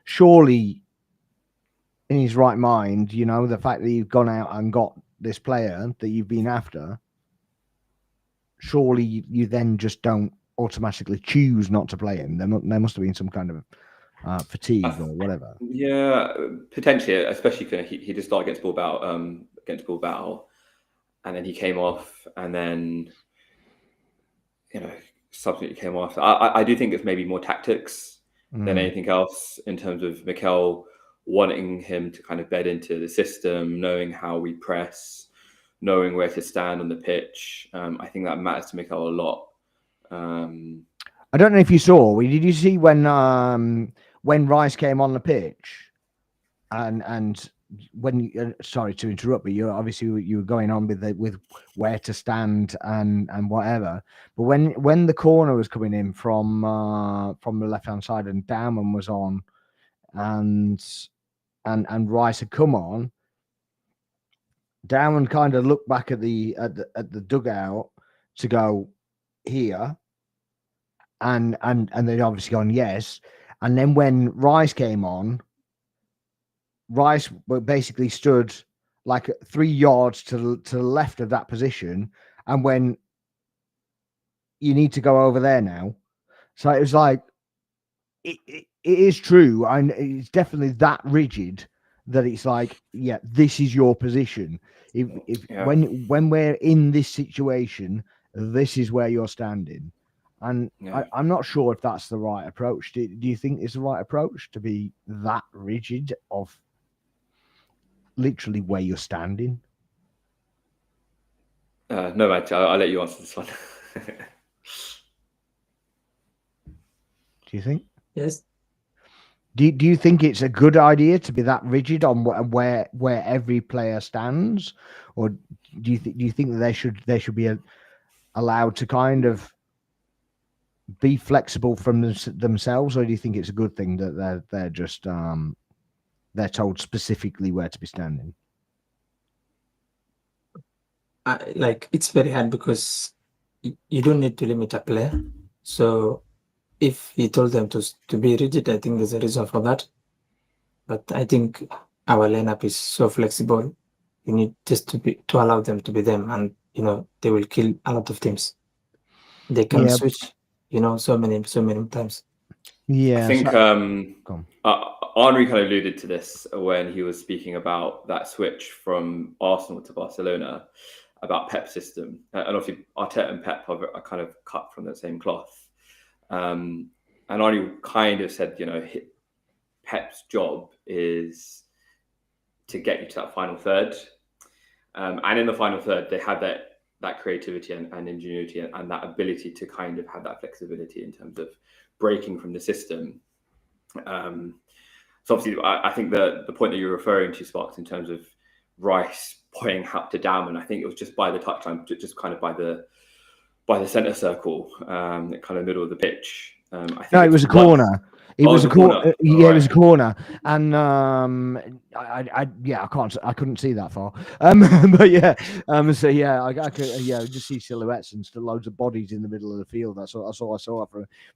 Surely, in his right mind, the fact that you've gone out and got this player that you've been after, surely you then just don't automatically choose not to play him. There must have been some kind of fatigue or whatever. Yeah, potentially, especially if he did start against Bilbao. And then he came off, and then, subsequently came off. I do think it's maybe more tactics than anything else in terms of Mikel wanting him to kind of bed into the system, knowing how we press, knowing where to stand on the pitch. I think that matters to Mikel a lot. I don't know if you saw. Did you see when Rice came on the pitch, and when sorry to interrupt, but you were going on with where to stand and whatever. But when the corner was coming in from the left hand side and Dowman was on, and Rice had come on, Dowman kind of looked back at the dugout to go here, and they'd obviously gone yes. And then when Rice came on, Rice basically stood like 3 yards to the left of that position, and when you need to go over there now. So it was like it is true, and it's definitely that rigid that it's like, yeah, this is your position. When we're in this situation, this is where you're standing. And I'm not sure if that's the right approach. Do you think it's the right approach to be that rigid of literally where you're standing? No, Matt, I'll let you answer this one. Do you think? Yes. Do you think it's a good idea to be that rigid on where every player stands, or do you think that they should be allowed to kind of be flexible from themselves, or do you think it's a good thing that they're just they're told specifically where to be standing? It's very hard because you don't need to limit a player. So if he told them to be rigid, I think there's a reason for that. But I think our lineup is so flexible. You need just to allow them to be them, and they will kill a lot of teams. They can switch, so many times. Yeah, I think Henry kind of alluded to this when he was speaking about that switch from Arsenal to Barcelona, about Pep's system. And obviously Arteta and Pep are kind of cut from the same cloth. And Henry kind of said, Pep's job is to get you to that final third. And in the final third, they had that creativity and ingenuity and that ability to kind of have that flexibility in terms of breaking from the system. So obviously, I think the point that you're referring to, Sparks, in terms of Rice pointing out to Dowman, I think it was just by the touchline, just kind of by the centre circle, kind of middle of the pitch. I think it was a corner. It was a corner. corner. Yeah, it was a Right. corner, and I couldn't see that far. But yeah, so yeah, I could, yeah, just see silhouettes and still loads of bodies in the middle of the field. That's all I saw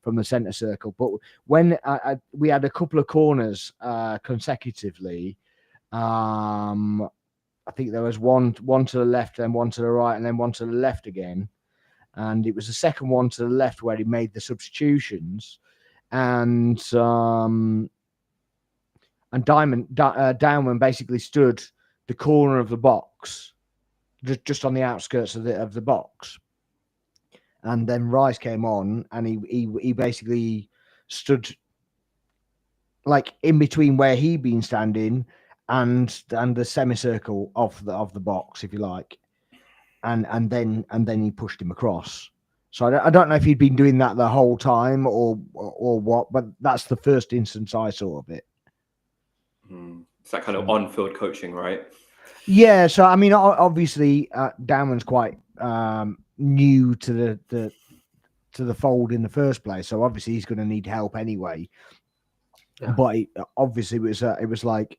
from the centre circle. But when we had a couple of corners consecutively, I think there was one to the left, then one to the right, and then one to the left again. And it was the second one to the left where he made the substitutions. And Downman basically stood the corner of the box, just on the outskirts of the box. And then Rice came on, and he basically stood like in between where he'd been standing and the semicircle of the box, if you like. And then he pushed him across. So I don't know if he'd been doing that the whole time or what, but that's the first instance I saw of it. It's that kind of on-field coaching, right? Yeah. So I mean, obviously, Downman's quite new to the fold in the first place, so obviously he's going to need help anyway. Yeah. But obviously, it was like,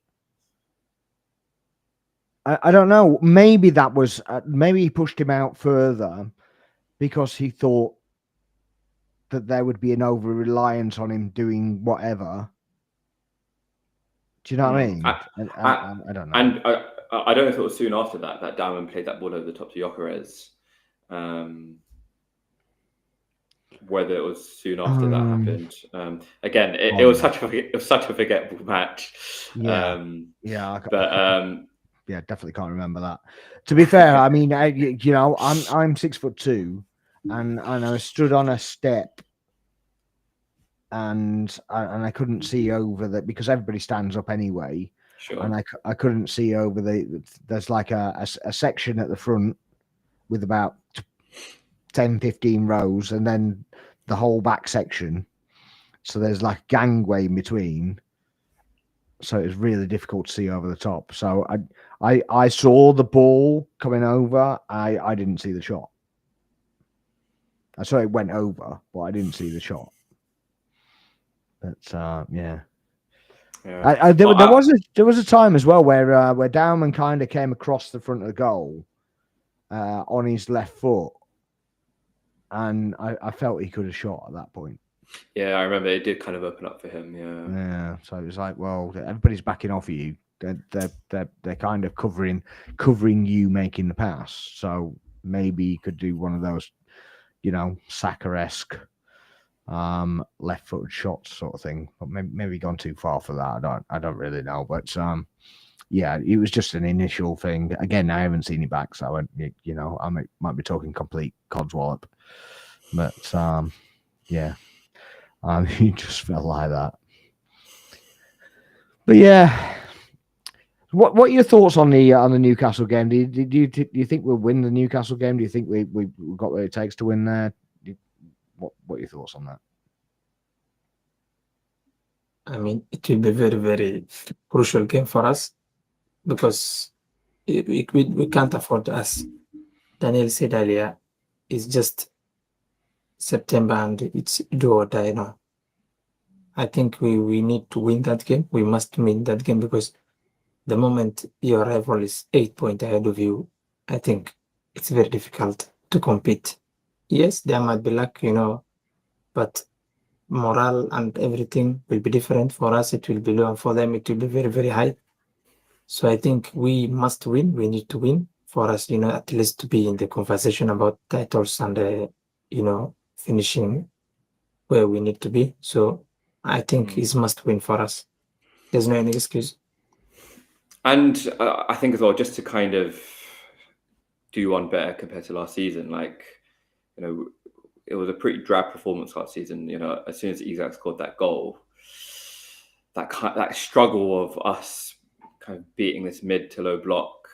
I don't know. Maybe that was maybe he pushed him out further because he thought that there would be an over reliance on him doing whatever. Do you know what I mean? I don't know. And I don't know if it was soon after that Downman played that ball over the top to Gyökeres. Whether it was soon after that happened. Again, it was such a forgettable match. Yeah. Yeah, definitely can't remember that. To be fair, I mean, I'm 6'2", and I stood on a step, and I couldn't see over that because everybody stands up anyway. Sure. And I couldn't see over there's like a section at the front with about 10, 15 rows, and then the whole back section. So there's like a gangway in between. So it's really difficult to see over the top. So I saw the ball coming over. I didn't see the shot. I saw it went over, but I didn't see the shot. But yeah. There was a time as well where Downman kind of came across the front of the goal on his left foot, and I felt he could have shot at that point. Yeah, I remember it did kind of open up for him. Yeah. So it was like, well, everybody's backing off of you. They're kind of covering you making the pass. So maybe you could do one of those, Saka-esque left-footed shots sort of thing. But maybe gone too far for that. I don't really know. But yeah, it was just an initial thing. Again, I haven't seen it back, so I might be talking complete codswallop. But yeah. He just felt like that. But yeah, what are your thoughts on the Newcastle game? Do you think we'll win the Newcastle game? Do you think we got what it takes to win there? What are your thoughts on that? I mean, it will be very, very crucial game for us because we can't afford, as Daniel said earlier, it's just September and it's do or die now. I think we need to win that game. We must win that game because the moment your rival is 8 points ahead of you, I think it's very difficult to compete. Yes, there might be luck, but morale and everything will be different. For us, it will be low, and for them, it will be very, very high. So I think we must win. We need to win for us, at least to be in the conversation about titles and, finishing where we need to be. So I think it's must win for us. There's no any excuse. And I think as well, just to kind of do one better compared to last season, it was a pretty drab performance last season. As soon as Isak scored that goal, that struggle of us kind of beating this mid to low block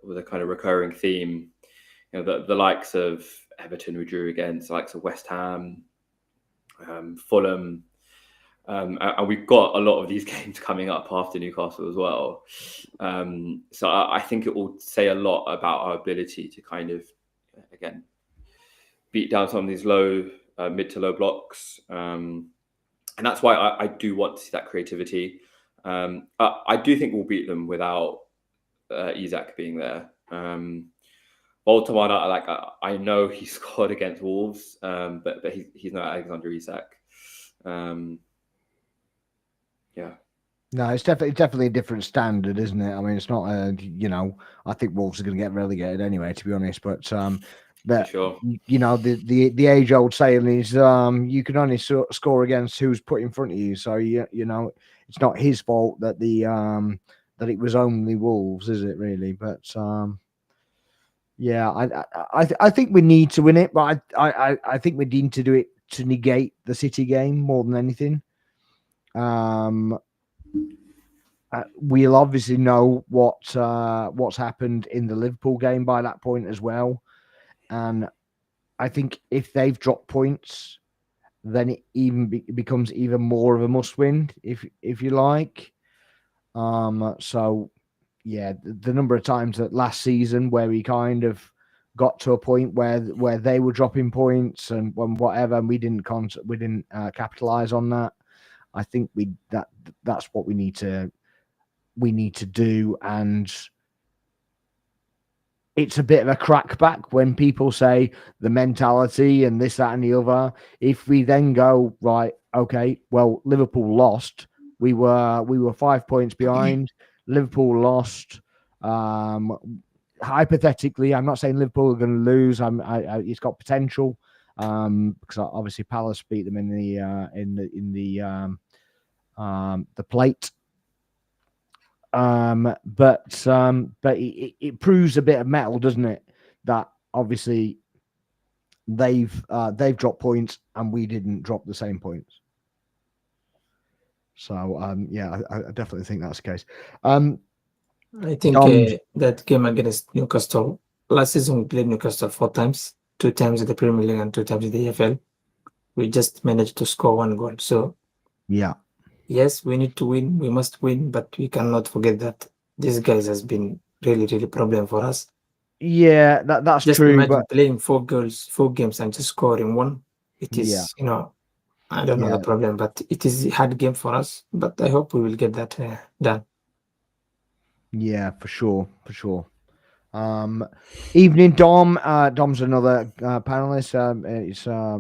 was a kind of recurring theme. The likes of Everton we drew against, the likes of West Ham, Fulham, and we've got a lot of these games coming up after Newcastle as well. So I think it will say a lot about our ability to kind of, again, beat down some of these low, mid to low blocks. and that's why I do want to see that creativity. I do think we'll beat them without Isak being there. Baltimore, I know he scored against Wolves, but he's not Alexander Isak. Yeah. No, it's definitely a different standard, isn't it? I mean, it's not I think Wolves are going to get relegated anyway, to be honest. But sure. the age old saying is you can only score against who's put in front of you. So it's not his fault that that it was only Wolves, is it really? But yeah, I think we need to win it, but I think we need to do it to negate the City game more than anything. We'll obviously know what's happened in the Liverpool game by that point as well, and I think if they've dropped points, then it even becomes even more of a must-win, if you like. So yeah, the number of times that last season where we kind of got to a point where they were dropping points and whatever, and we didn't capitalize on that. I think that's what we need to do, and it's a bit of a crackback when people say the mentality and this, that, and the other. If we then go, right, okay, well, Liverpool lost. We were 5 points behind. Liverpool lost. Hypothetically, I'm not saying Liverpool are going to lose. It's got potential because obviously Palace beat them in the plate. But it proves a bit of metal, doesn't it? That obviously they've dropped points and we didn't drop the same points. So yeah, I definitely think that's the case. I think that game against Newcastle last season we played Newcastle 4 times, 2 times in the Premier League and 2 times in the EFL. We just managed to score 1 goal. So yeah. Yes, we need to win. We must win, but we cannot forget that these guys has been really, really problem for us. Yeah, that's just true. Imagine but playing 4 games and just scoring 1. It is, I don't know the problem, but it is a hard game for us. But I hope we will get that done. Yeah, for sure. Evening, Dom. Dom's another panelist.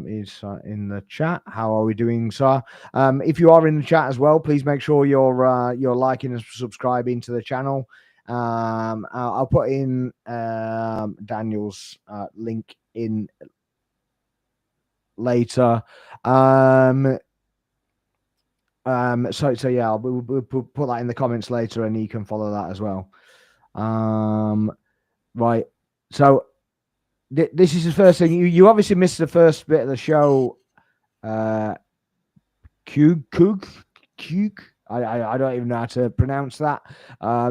Is in the chat. How are we doing, sir? If you are in the chat as well, please make sure you're liking and subscribing to the channel. I'll put in Daniel's link in later. So yeah, we'll put that in the comments later, and you can follow that as well. Right. So this is the first thing. You obviously missed the first bit of the show. Kug. I don't even know how to pronounce that.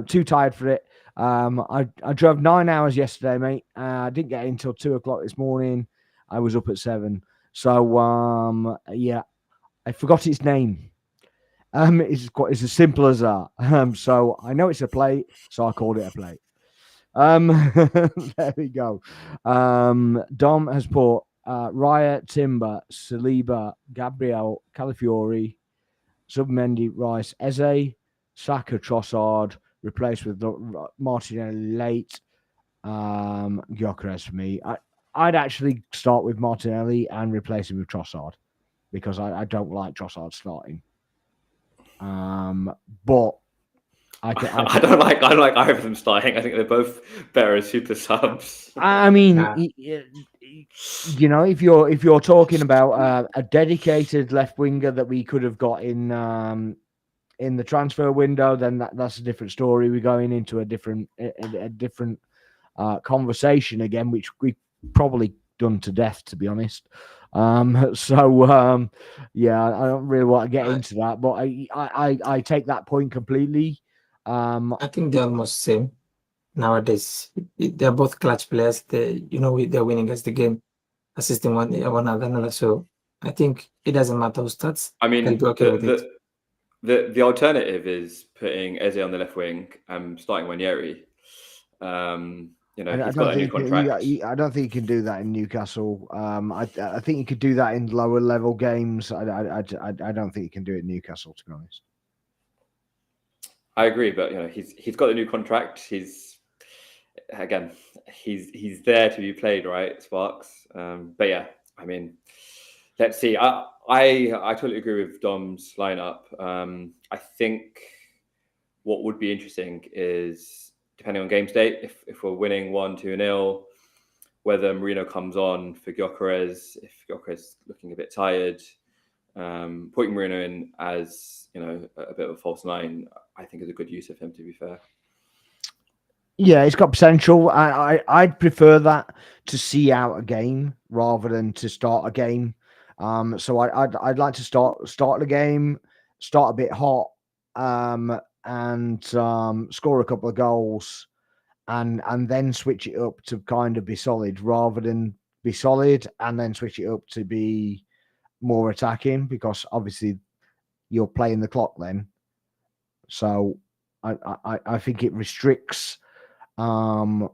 Too tired for it. I drove 9 hours yesterday, mate. I didn't get in until 2 o'clock this morning. I was up at 7. So yeah, I forgot its name. It's as simple as that. So I know it's a plate, so I called it a plate. There we go. Dom has put Raya, Timber, Saliba, Gabriel, Calafiori, Submendi, Rice, Eze, Saka, Trossard, replaced with Martinelli late. Gyökeres for me. I'd actually start with Martinelli and replace him with Trossard because I don't like Trossard starting. But I don't like either of them starting. I think they're both better as super subs. I mean, if you're talking about a dedicated left winger that we could have got in the transfer window, then that's a different story. We're going into a different conversation again, which we probably done to death, to be honest. Yeah, I don't really want to get into that, but I take that point completely. I think they're almost same nowadays. They're both clutch players. They're winning us the game, assisting one another. So I think it doesn't matter who starts. I mean, be okay with it. The alternative is putting Eze on the left wing and starting Wanyeri. you know, I he's don't got a new think contract. I don't think he can do that in Newcastle. I think he could do that in lower level games. I don't think he can do it in Newcastle, to be honest. I agree, but you know, he's got a new contract. He's there to be played, right, Sparks? But yeah, I mean, let's see. I totally agree with Dom's lineup. I think what would be interesting is, depending on game state, if we're winning 1-2-0, whether Marino comes on for Gyökeres, if Gyökeres is looking a bit tired, putting Marino in as, you know, a bit of a false nine, I think is a good use of him, to be fair. Yeah, it's got potential. I'd prefer that to see out a game rather than to start a game. So I'd like to start the game, start a bit hot, and score a couple of goals, and then switch it up to kind of be solid rather than be solid and then switch it up to be more attacking, because obviously you're playing the clock then. So I think it restricts. I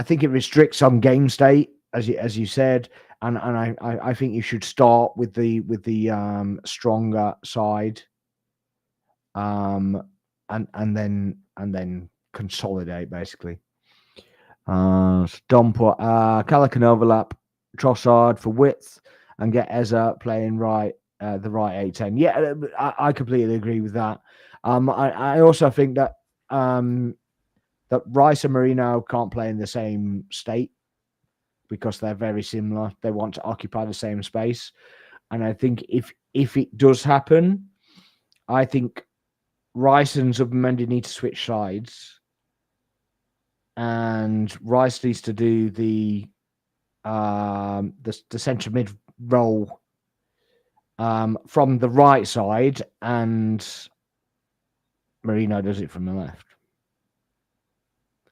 think it restricts on game state, as you said, and I think you should start with the stronger side, and then consolidate basically. Dom put Calla can overlap Trossard for width and get Eza playing right, the right 8-10. Yeah, I completely agree with that. I also think that that Rice and Marino can't play in the same state because they're very similar. They want to occupy the same space. And I think if it does happen, I think Rice and Zubimendi need to switch sides. And Rice needs to do the centre mid role from the right side, and Marino does it from the left.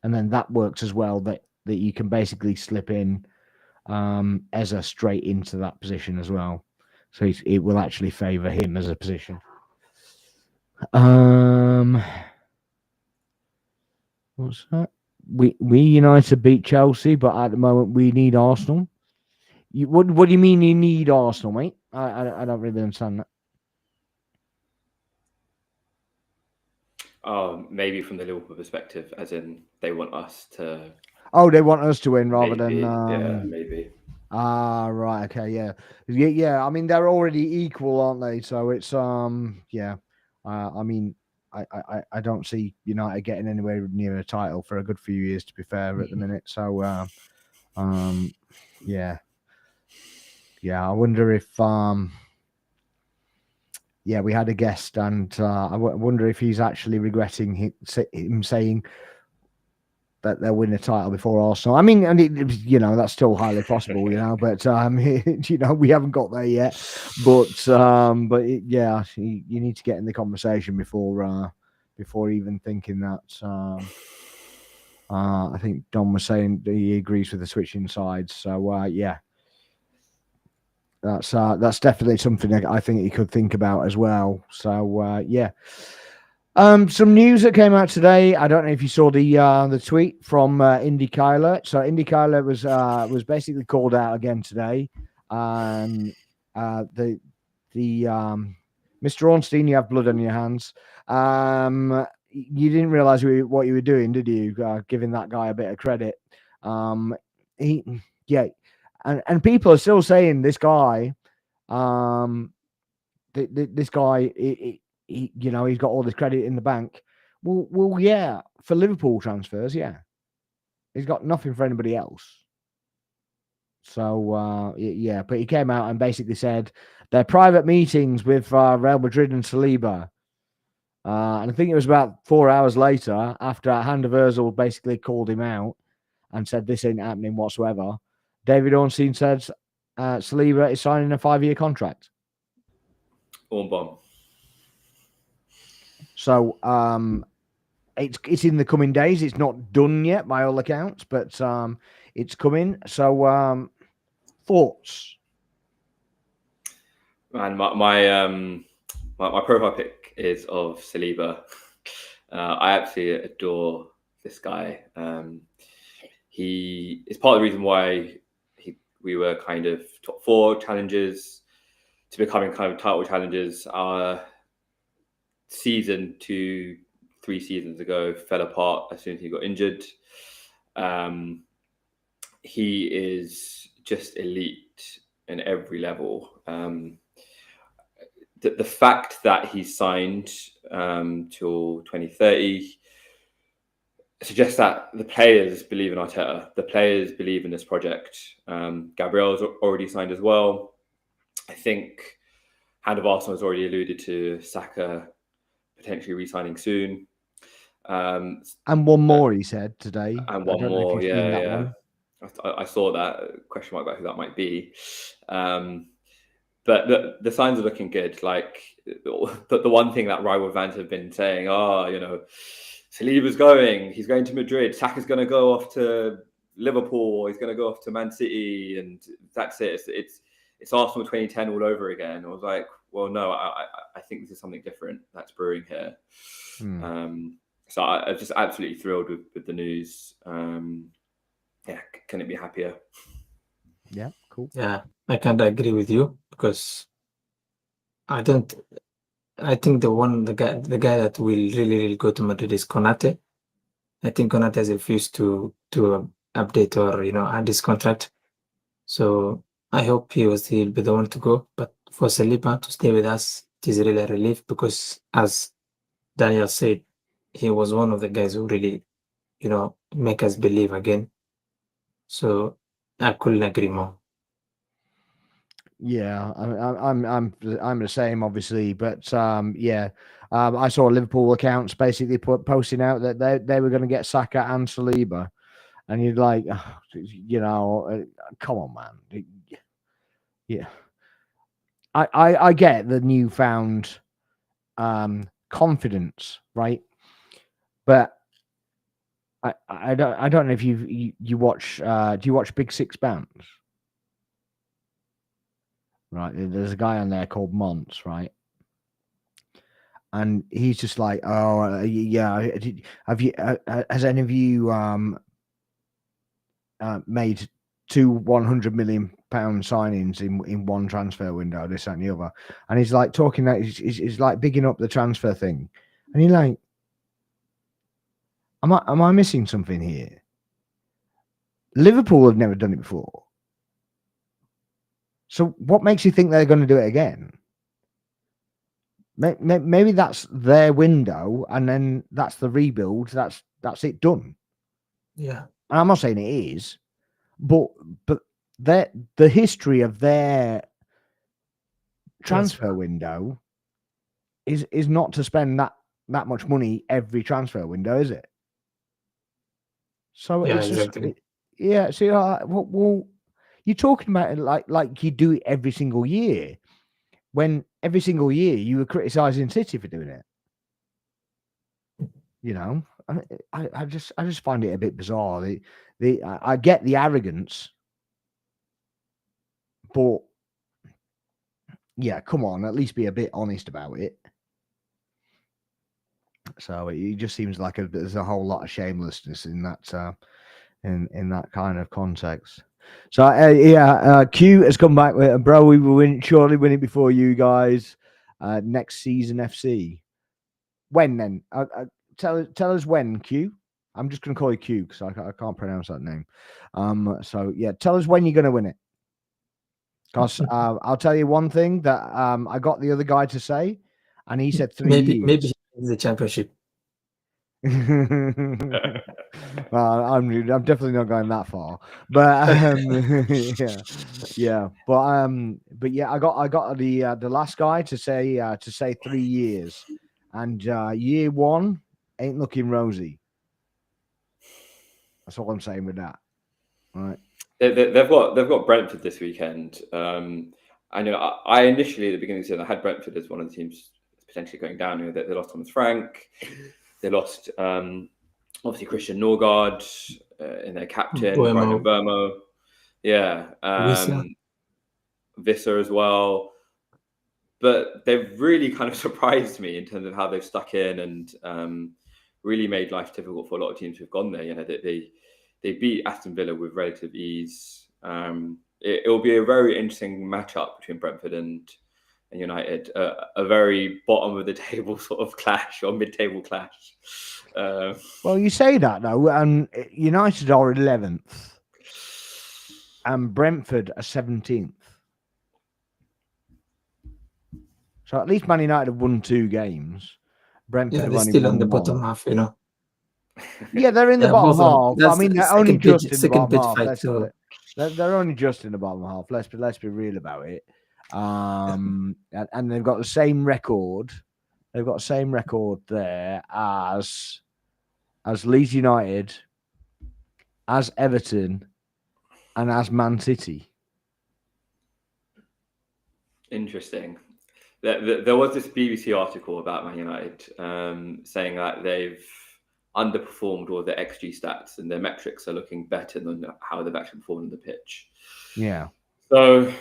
And then that works as well, that you can basically slip in Eza straight into that position as well. So it will actually favour him as a position. What's that? We United beat Chelsea, but at the moment we need Arsenal. What do you mean you need Arsenal, mate? I don't really understand that. Maybe from the Liverpool perspective, as in they want us to. Oh, they want us to win rather Maybe, than. maybe. Right. Okay. Yeah. I mean, they're already equal, aren't they? So it's yeah. I mean, I don't see United getting anywhere near a title for a good few years, to be fair, at the minute. So yeah. I wonder if yeah, we had a guest, and I wonder if he's actually regretting him saying that they'll win a title before Arsenal. I mean, and that's still highly possible, but we haven't got there yet. But yeah, you need to get in the conversation before even thinking that. I think Don was saying that he agrees with the switching sides. So yeah, that's definitely something I think he could think about as well. So yeah. Some news that came out today. I don't know if you saw the tweet from Indy Kyler. So Indy Kyler was basically called out again today. The Mr. Ornstein, you have blood on your hands. You didn't realize what you were doing, did you? Giving that guy a bit of credit. And people are still saying this guy, this guy. He's got all this credit in the bank. Well, yeah, for Liverpool transfers, yeah, he's got nothing for anybody else. So yeah, but he came out and basically said their private meetings with Real Madrid and Saliba, and I think it was about 4 hours later after Hand of Ozil basically called him out and said this ain't happening whatsoever. David Ornstein said Saliba is signing a 5-year contract. Bomb. So it's in the coming days. It's not done yet by all accounts, but it's coming. So thoughts? Man, my profile pic is of Saliba. I absolutely adore this guy. He is part of the reason why we were kind of top 4 challengers to becoming kind of title challengers. Our season 2-3 seasons ago fell apart as soon as he got injured. He is just elite in every level. The fact that he's signed till 2030 suggests that the players believe in Arteta. The players believe in this project. Gabriel's already signed as well. I think Hand of Arsenal has already alluded to Saka potentially re-signing soon. And one more, he said today. And one I don't more, know if you've seen that one. I saw that question mark about who that might be. But the signs are looking good. Like the one thing that rival fans have been saying, Saliba's going, he's going to Madrid, Saka's going to go off to Liverpool, he's going to go off to Man City, and that's it. It's Arsenal 2010 all over again. I was like, well, no, I think this is something different that's brewing here. So I'm just absolutely thrilled with the news. Can it be happier? Yeah, cool. Yeah, I can't agree with you because I think the guy that will really go to Madrid is Konate. I think Konate has refused to update or add his contract. So I hope he'll be the one to go. But for Saliba to stay with us, it is really a relief because, as Daniel said, he was one of the guys who really, make us believe again. So I couldn't agree more. Yeah, I'm the same, obviously, but I saw Liverpool accounts basically posting out that they were going to get Saka and Saliba, and you're like, come on, man. Yeah, I get the newfound confidence, right? But I don't know if you watch. Do you watch Big Six Bands? Right, there's a guy on there called Monts, right? And he's just like, has any of you made 2 £100 million signings in one transfer window, this, that, and the other? And he's like talking that he's like bigging up the transfer thing, and you're like, am I missing something here? Liverpool have never done it before. So what makes you think they're going to do it again? Maybe that's their window, and then that's the rebuild. That's it done. Yeah, and I'm not saying it is, but the history of their transfer window is not to spend that much money every transfer window, is it? So yeah, it's exactly. just well, you're talking about it like you do it every single year, when every single year you were criticizing City for doing it. I just find it a bit bizarre. I get the arrogance, but yeah, come on, at least be a bit honest about it. So it just seems like there's a whole lot of shamelessness in that in that kind of context. So Q has come back with, bro, we will surely win it before you guys next season FC. When then? Tell us when, Q. I'm just going to call you Q because I can't pronounce that name. So yeah, tell us when you're going to win it. Because I'll tell you one thing that I got the other guy to say, and he said 3 years. Maybe the championship. Well, I'm definitely not going that far, but but yeah, I got the last guy to say 3 years, and year 1 ain't looking rosy. That's all I'm saying with that. All right. They've got Brentford this weekend. I know I initially at the beginning of the season I had Brentford as one of the teams potentially going down. They lost Thomas Frank. They lost obviously Christian Norgard in their captain, Brighton Burmo. Yeah. Visser as well. But they've really kind of surprised me in terms of how they've stuck in and really made life difficult for a lot of teams who've gone there. You know, they beat Aston Villa with relative ease. It will be a very interesting matchup between Brentford and United, a very bottom of the table sort of clash or mid-table clash. Well, you say that though, and United are 11th, and Brentford are 17th. So at least Man United have won 2 games. Brentford have they're only still won on the 1. bottom half, you know. Yeah, they're in the Yeah, bottom both of them. half. That's I mean, the they're only second just pitch- in the second bottom pitch half. fight, so- They're only just in the bottom half. Let's be real about it. And they've got the same record. They've got the same record there as Leeds United, as Everton, and as Man City. Interesting. There was this BBC article about Man United saying that they've underperformed all the XG stats and their metrics are looking better than how they've actually performed on the pitch. Yeah. So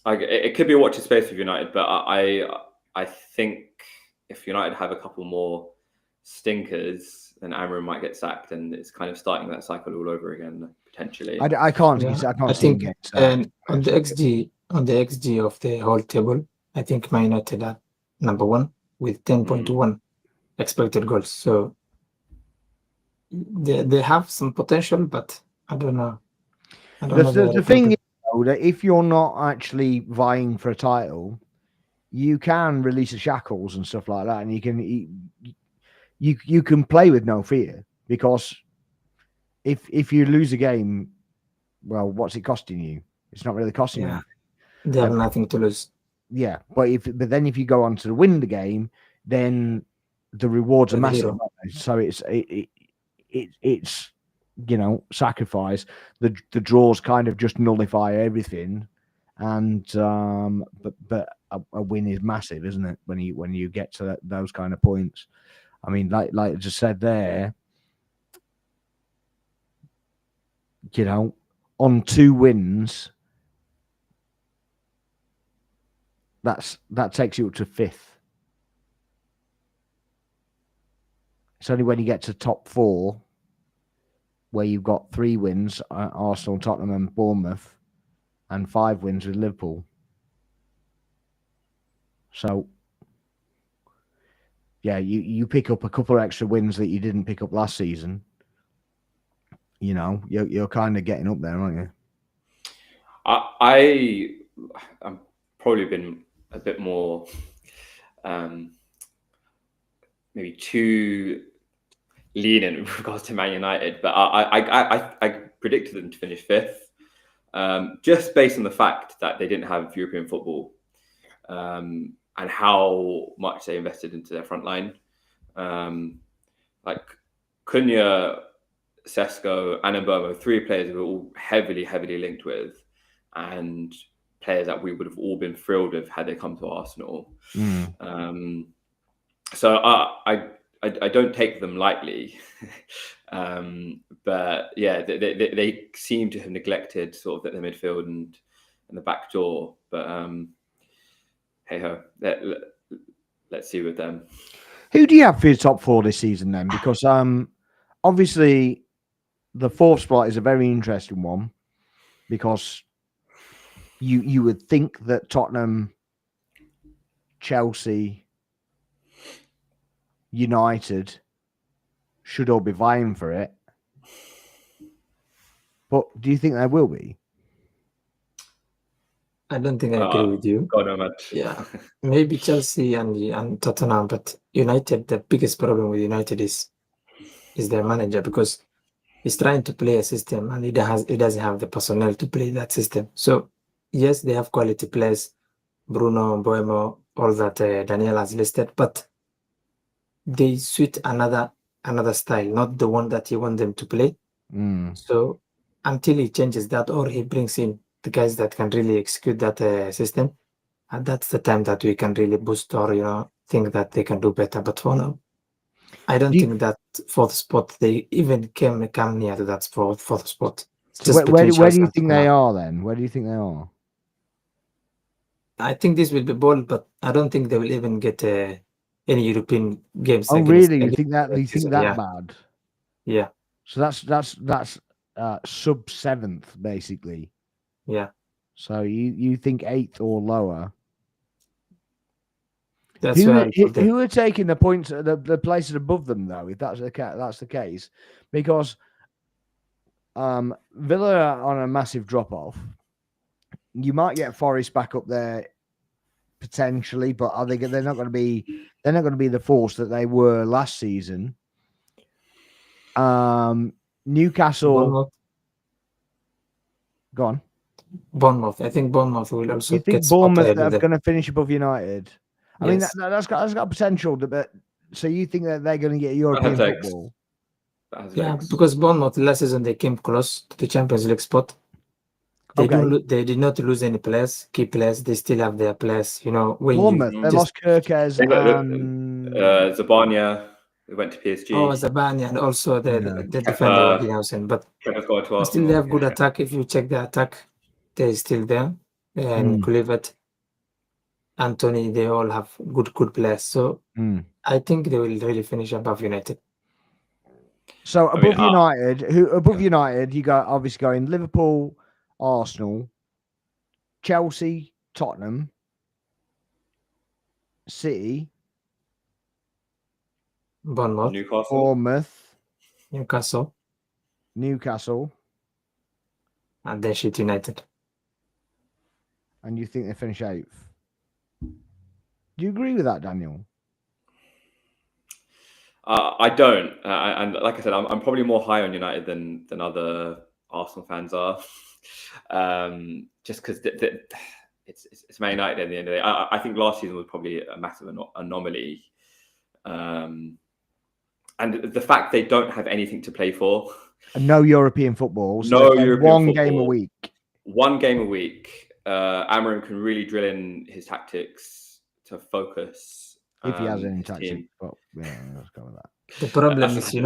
it could be a watch of space with United, but I think if United have a couple more stinkers, then Amram might get sacked, and it's kind of starting that cycle all over again potentially. I can't. Yeah, I can't I see him think getting sacked. on the XG of the whole table, I think Man United are number 1 with 10.1 expected goals. So they have some potential, but I don't know. The thing is, though, that if you're not actually vying for a title, you can release the shackles and stuff like that, and you can play with no fear, because if you lose a game, well, what's it costing you? It's not really costing you. They have nothing to lose. Yeah, but then if you go on to win the game, then the rewards are You're the massive. hero. So it's sacrifice. The draws kind of just nullify everything, and but a win is massive, isn't it? When you get to those kind of points. I mean, like I just said there, on 2 wins, that takes you up to 5th. It's only when you get to top 4 where you've got 3 wins, Arsenal, Tottenham and Bournemouth, and 5 wins with Liverpool. So, yeah, you pick up a couple of extra wins that you didn't pick up last season. You're kind of getting up there, aren't you? I'm probably been a bit more maybe too lenient with regards to Man United, but I predicted them to finish 5th, just based on the fact that they didn't have European football, and how much they invested into their front line. Like Cunha, Sesko, and Mbeumo, 3 players we were all heavily linked with, and players that we would have all been thrilled with had they come to Arsenal. So I don't take them lightly, but yeah, they seem to have neglected sort of the midfield and the back door. But hey ho, let's see with them. Who do you have for your top 4 this season then? Because obviously the 4th spot is a very interesting one, because you would think that Tottenham, Chelsea, United should all be vying for it. But do you think they will be? I don't think I agree with you. God, no much. Yeah, maybe Chelsea and Tottenham, but United, the biggest problem with United is their manager, because he's trying to play a system and he doesn't have the personnel to play that system. So yes, they have quality players, Bruno, Mbeumo, all that Daniel has listed, but they suit another style, not the one that you want them to play. So until he changes that, or he brings in the guys that can really execute that system, and that's the time that we can really boost, or think that they can do better. But for now, I don't think that 4th spot they even come near to that 4th spot. Where do you think they are then? Where do you think they are? I think this will be bold, but I don't think they will even get any European games. Oh, against really? You against think that? the You think season. that Yeah, bad? yeah, So that's sub 7th basically. yeah. So you think 8th or lower? That's where I put them. Who are taking the points the places above them though? If that's the case, because Villa are on a massive drop off. You might get Forest back up there potentially, but are they? They're not going to be. They're not going to be the force that they were last season. Newcastle. Bournemouth. Go on. Bournemouth. I think Bournemouth will also You think get spotted Bournemouth with are them. going to finish above United? I mean, Yes. that's got potential. But so you think that they're going to get That European has legs. football? That has Yeah, legs. because Bournemouth last season they came close to the Champions League spot. They Okay. they did not lose any players, key players. They still have their players. You know, when Bournemouth. you They just lost Kirkes They got and Zabanya, who went to PSG. Zabani and also Yeah. the defender Kepa. Oginhausen. But Kepa's gone to still they Arsenal. have good Yeah. attack. If you check the attack, they're still there. And Kluivert, Anthony, they all have good players. So I think they will really finish above United. So above United, United, you got obviously going Liverpool, Arsenal, Chelsea, Tottenham, City, Bournemouth, Newcastle, Newcastle, and then Sheffield United. And you think they finish 8th? Do you agree with that, Daniel? I don't, and like I said, I'm probably more high on United than other Arsenal fans are, just because it's Man United at the end of the day. I think last season was probably a massive anomaly, and the fact they don't have anything to play for, and no European football, so no European one football, game a week. One game a week. Amorim can really drill in his tactics to focus. If he has any tactics, but yeah, let's go with that. The problem is, you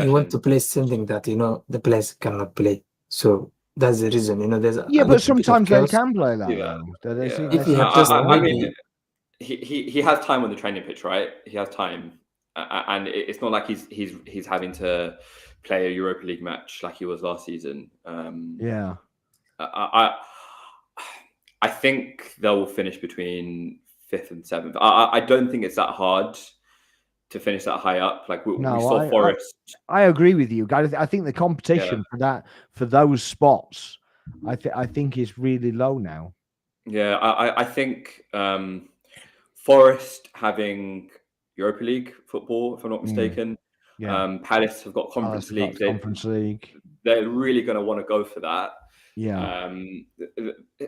want to play something that the players cannot play. So that's the reason, there's but sometimes they can play that. If you have I mean, he has time on the training pitch, right? He has time, and it's not like he's having to play a Europa League match like he was last season. I think they will finish between 5th and 7th. I don't think it's that hard to finish that high up. Like we saw Forest. I agree with you, guys. I think the competition for those spots, I think is really low now. Yeah, I think Forest having Europa League football, if I'm not mistaken. Palace have got Conference League. They're really going to want to go for that. Yeah.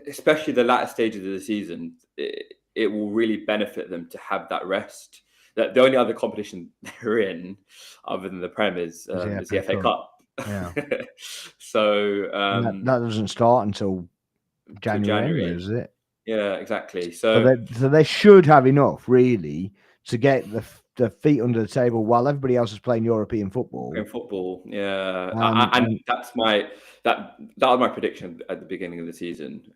Especially the latter stages of the season, it will really benefit them to have that rest. That the only other competition they're in, other than the Prem, is the FA Cup. Yeah. So that doesn't start until January, is it? Yeah, exactly. So they should have enough really to get the feet under the table while everybody else is playing European football. Yeah, and that was my prediction at the beginning of the season.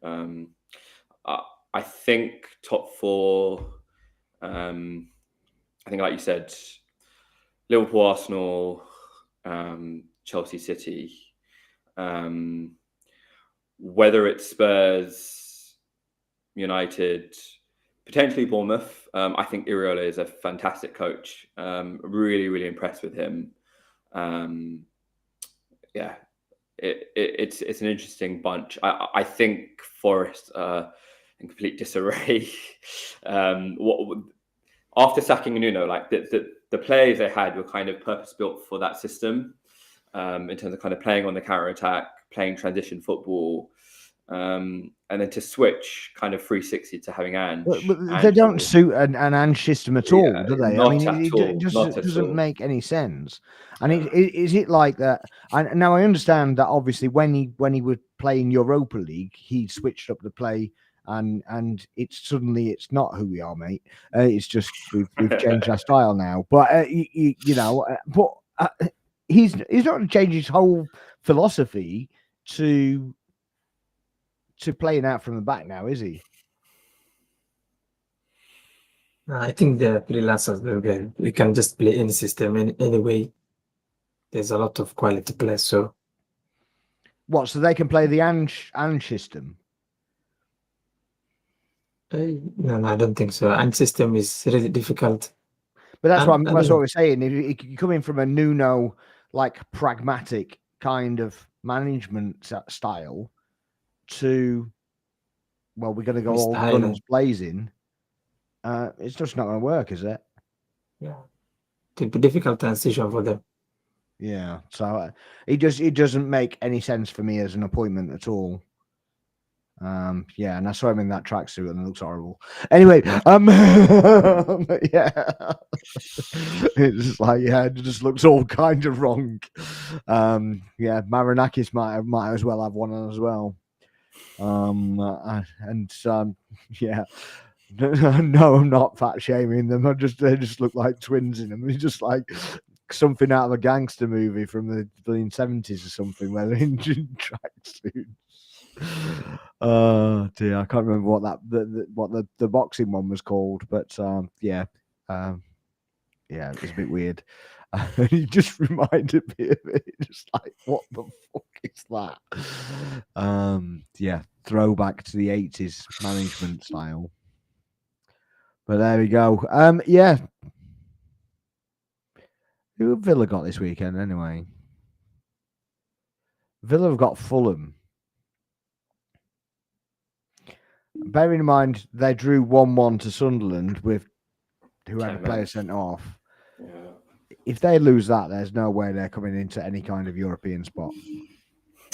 I think top 4. I think, like you said, Liverpool, Arsenal, Chelsea, City. Whether it's Spurs, United, potentially Bournemouth. I think Iraola is a fantastic coach. Really, really impressed with him. It's an interesting bunch. I think Forest in complete disarray. After sacking Nuno, like the players they had were kind of purpose built for that system, in terms of kind of playing on the counter attack, playing transition football. And then to switch kind of 360 to having Ange. But they don't suit an Ange system at all, do they? I mean, it doesn't make any sense. And is it like that? And now I understand that obviously when he would play in Europa League, he switched up the play, and it's not who we are, mate. It's just we've changed our style now. But he's not changed his whole philosophy to playing out from the back now, is he? I think the freelancers, we can just play any system anyway. There's a lot of quality players, so What? So they can play the Ange system? no, I don't think so. And system is really difficult. But that's what I that's don't what know. we're saying. If you're coming from a Nuno like pragmatic kind of management style to, well, we're going to go Mr. all guns blazing. It's just not going to work, is it? Yeah, it'll be difficult transition for them. Yeah. So it doesn't make any sense for me as an appointment at all. Yeah, and I saw him in that tracksuit and it looks horrible. Anyway, yeah, it's just like, yeah, it just looks all kind of wrong. Yeah, Marinakis might as well have one as well. Yeah. No, I'm not fat shaming them. They just look like twins in them. It's just like something out of a gangster movie from the 70s or something where they're in tracksuits. Oh dear, I can't remember what the boxing one was called, but yeah, it was a bit weird. It just reminded me of it. Just like, what the fuck is that? Yeah, throwback to the 80s management style. But there we go. Yeah. Who have Villa got this weekend anyway? Villa have got Fulham. Bearing in mind they drew 1-1 to Sunderland with whoever player sent off. Yeah. If they lose that, there's no way they're coming into any kind of European spot.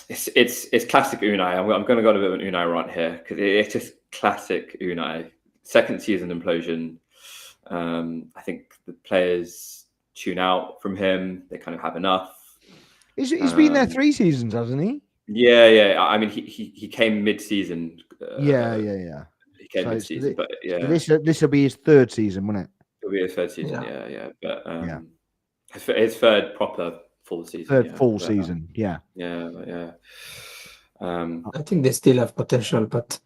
It's classic Unai. I'm going to go on a bit of an Unai rant here because it's just classic Unai. Second season implosion. I think the players tune out from him. They kind of have enough. He's been there 3 seasons, hasn't he? Yeah. I mean, he came mid-season. Yeah. He came So mid-season, but yeah, this will be his 3rd season, won't it? It'll be his 3rd season. Yeah. Yeah. But his 3rd proper full season. 3rd full season. Yeah. I think they still have potential, but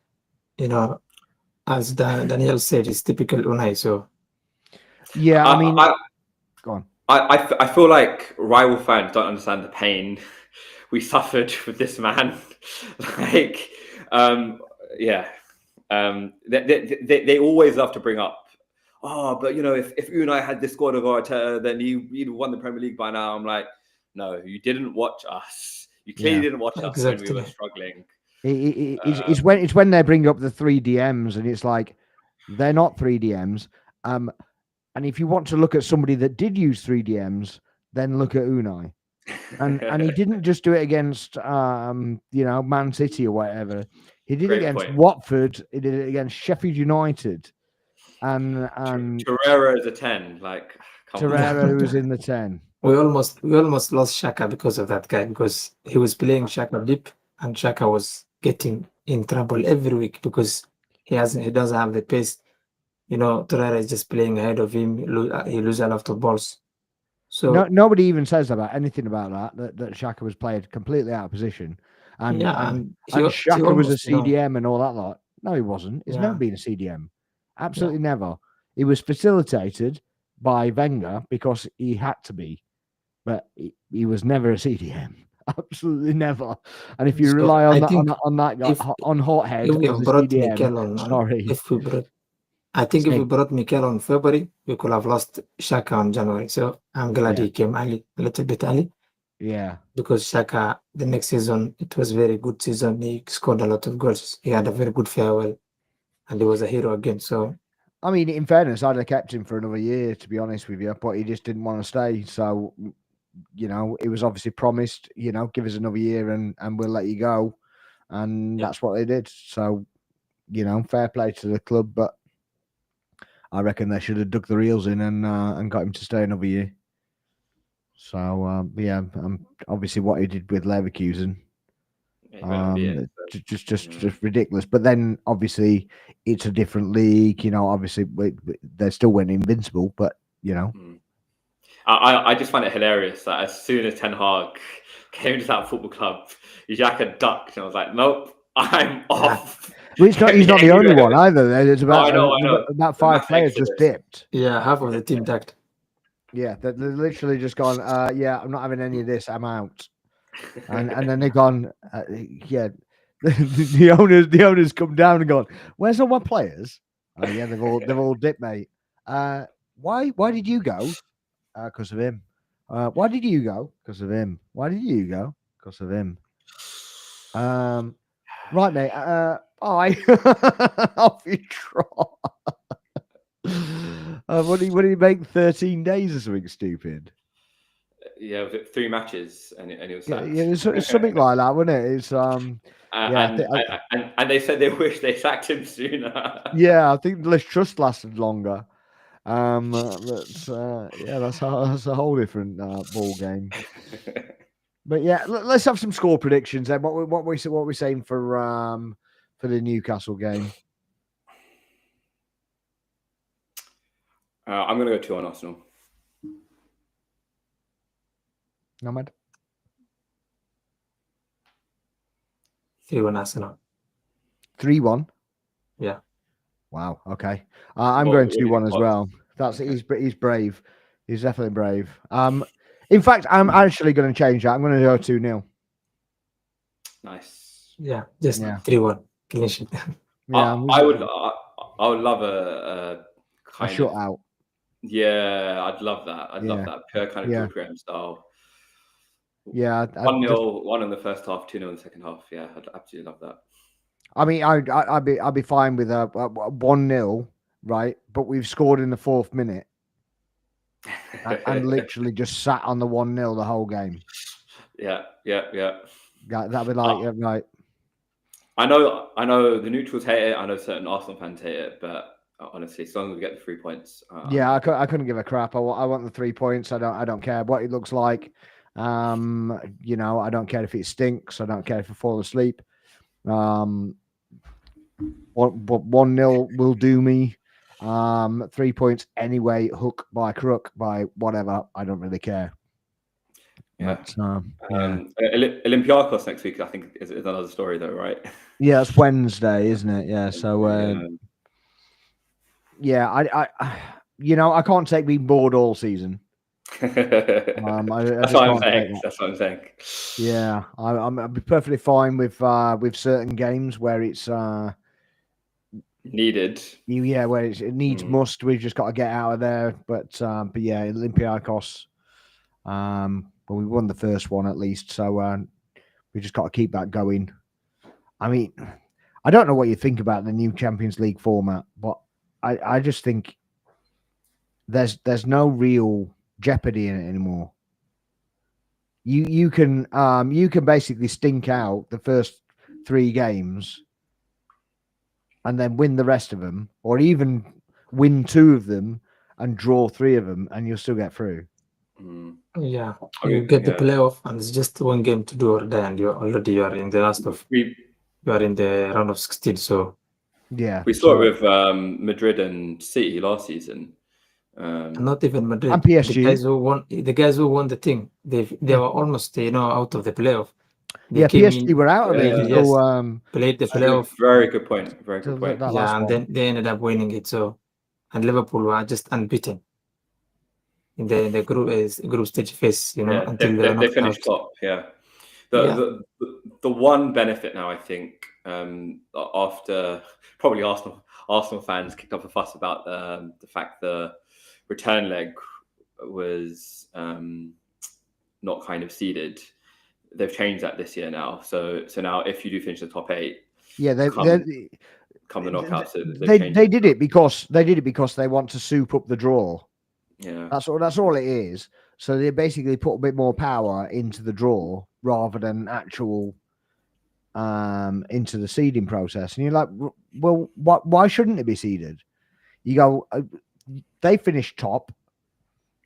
as Daniel said, it's typical Unai. So yeah, I mean, go on. I feel like rival fans don't understand the pain we suffered with this man. Like, they always love to bring up, but if Unai had this squad of Arteta, then he'd won the Premier League by now. I'm like, no, you didn't watch us. You clearly didn't watch us when we were struggling. It's when they bring up the 3 DMs, and it's like they're not 3 DMs. And if you want to look at somebody that did use 3 DMs, then look at Unai. And he didn't just do it against Man City or whatever. He did it against Watford. He did it against Sheffield United. And Torreira is a 10. Like, Torreira, who was in the 10. We almost lost Xhaka because of that guy, because he was playing Xhaka deep, and Xhaka was getting in trouble every week because he doesn't have the pace. Torreira is just playing ahead of him. He loses a lot of balls. So nobody even says anything about that Xhaka was played completely out of position. And Xhaka was a CDM and all that lot. No, he wasn't. He's never been a CDM. Absolutely never. He was facilitated by Wenger because he had to be. But he was never a CDM. Absolutely never. And if you rely on that guy, on Hothead as a CDM, sorry. I think if we brought Mikel on February, we could have lost Xhaka on January. So I'm glad he came a little bit early. Yeah. Because Xhaka, the next season, it was a very good season. He scored a lot of goals. He had a very good farewell. And he was a hero again. So, I mean, in fairness, I'd have kept him for another year, to be honest with you. But he just didn't want to stay. So, it was obviously promised, give us another year and we'll let you go. And that's what they did. So, fair play to the club. But I reckon they should have dug the reels in and got him to stay another year. So obviously what he did with Leverkusen, just ridiculous. But then obviously it's a different league. Obviously they still went invincible, but I just find it hilarious that as soon as Ten Hag came to that football club, Xhaka ducked, and I was like, nope, I'm off. Well, he's not the only one either. There's I know. about The 5 mass players just exodus. dipped. Yeah, half of the team ducked. Yeah, they're literally just gone. Yeah, I'm not having any of this. I'm out. And then they've gone. Yeah, the owners come down and gone. Where's all my players? Oh yeah, they've all dipped, mate. Why did you go? Because of him. Why did you go? Because of him. Why did you go? Because of him. Right, mate. Bye. Off you trot. What do you make 13 days or something stupid? Yeah, was it 3 matches and it was sacked? Yeah, it's something like that, wasn't it? It's and they said they wish they sacked him sooner. yeah, I think Liz Trust lasted longer. That's a whole different ball game. But yeah, let's have some score predictions then. What we saying for the Newcastle game? I'm going to go 2-1 Arsenal. Nomad? 3-1 Arsenal. 3-1. Yeah. Wow. Okay. I'm going 2-1 as well. He's brave. He's definitely brave. In fact, I'm actually going to change that. I'm going to go 2-0. Nice. Yeah, just 3-1. Clean sheet. Yeah, I would love a kind of shutout. Yeah, I'd love that. I'd love that. Pure kind of George Graham style. Yeah, 1-0, 1 in the first half, 2-0 in the second half. Yeah, I'd absolutely love that. I mean, I'd be fine with a 1-0, right? But we've scored in the 4th minute, and literally just sat on the 1-0 the whole game. Yeah. That'd be like right. I know the neutrals hate it. I know certain Arsenal fans hate it, but honestly, as long as we get the 3 points. Yeah, I couldn't give a crap. I want the 3 points. I don't care what it looks like. I don't care if it stinks. I don't care if I fall asleep. 1-0 will do me. 3 points anyway, hook by crook by whatever. I don't really care. Yeah. But, Olympiacos next week, I think, is another story, though, right? Yeah, it's Wednesday, isn't it? Yeah. So, I can't take being bored all season. That's what I'm saying. Yeah, I'd be perfectly fine with certain games where it's needed. Where it needs must. We've just got to get out of there. But yeah, Olympiacos. Well, we won the first one at least, so we just got to keep that going. I mean, I don't know what you think about the new Champions League format, but I just think there's no real jeopardy in it anymore. You can basically stink out the first 3 games and then win the rest of them, or even win 2 of them and draw 3 of them, and you'll still get through. Yeah, you get the playoff, and it's just 1 game to do or die, and you are in the last of. You are in the round of 16. So yeah, we saw it with Madrid and City last season. Not even Madrid. And PSG. The guys who won the thing, they were almost out of the playoff. PSG were out of it. Played the playoff. Very good point. And then they ended up winning it. So, and Liverpool were just unbeaten in the group stage phase. Until they finished top. Yeah. The one benefit now, I think, after probably Arsenal fans kicked up a fuss about the fact the return leg was not kind of seeded. They've changed that this year now. So now if you do finish the top 8, come the knockouts. They did it because they want to soup up the draw. Yeah, that's all it is. So they basically put a bit more power into the draw rather than actual into the seeding process. And you're like, well, why shouldn't it be seeded? You go, they finished top,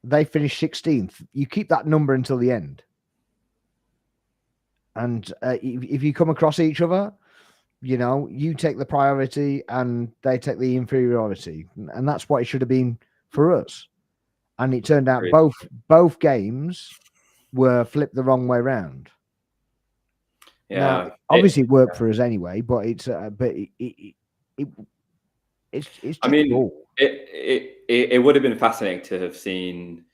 they finished 16th. You keep that number until the end. And if you come across each other, you take the priority and they take the inferiority. And that's what it should have been for us. And it turned out both games were flipped the wrong way round. Now, Yeah. obviously, it worked for us anyway, but it's it's I just mean, raw. it would have been fascinating to have seen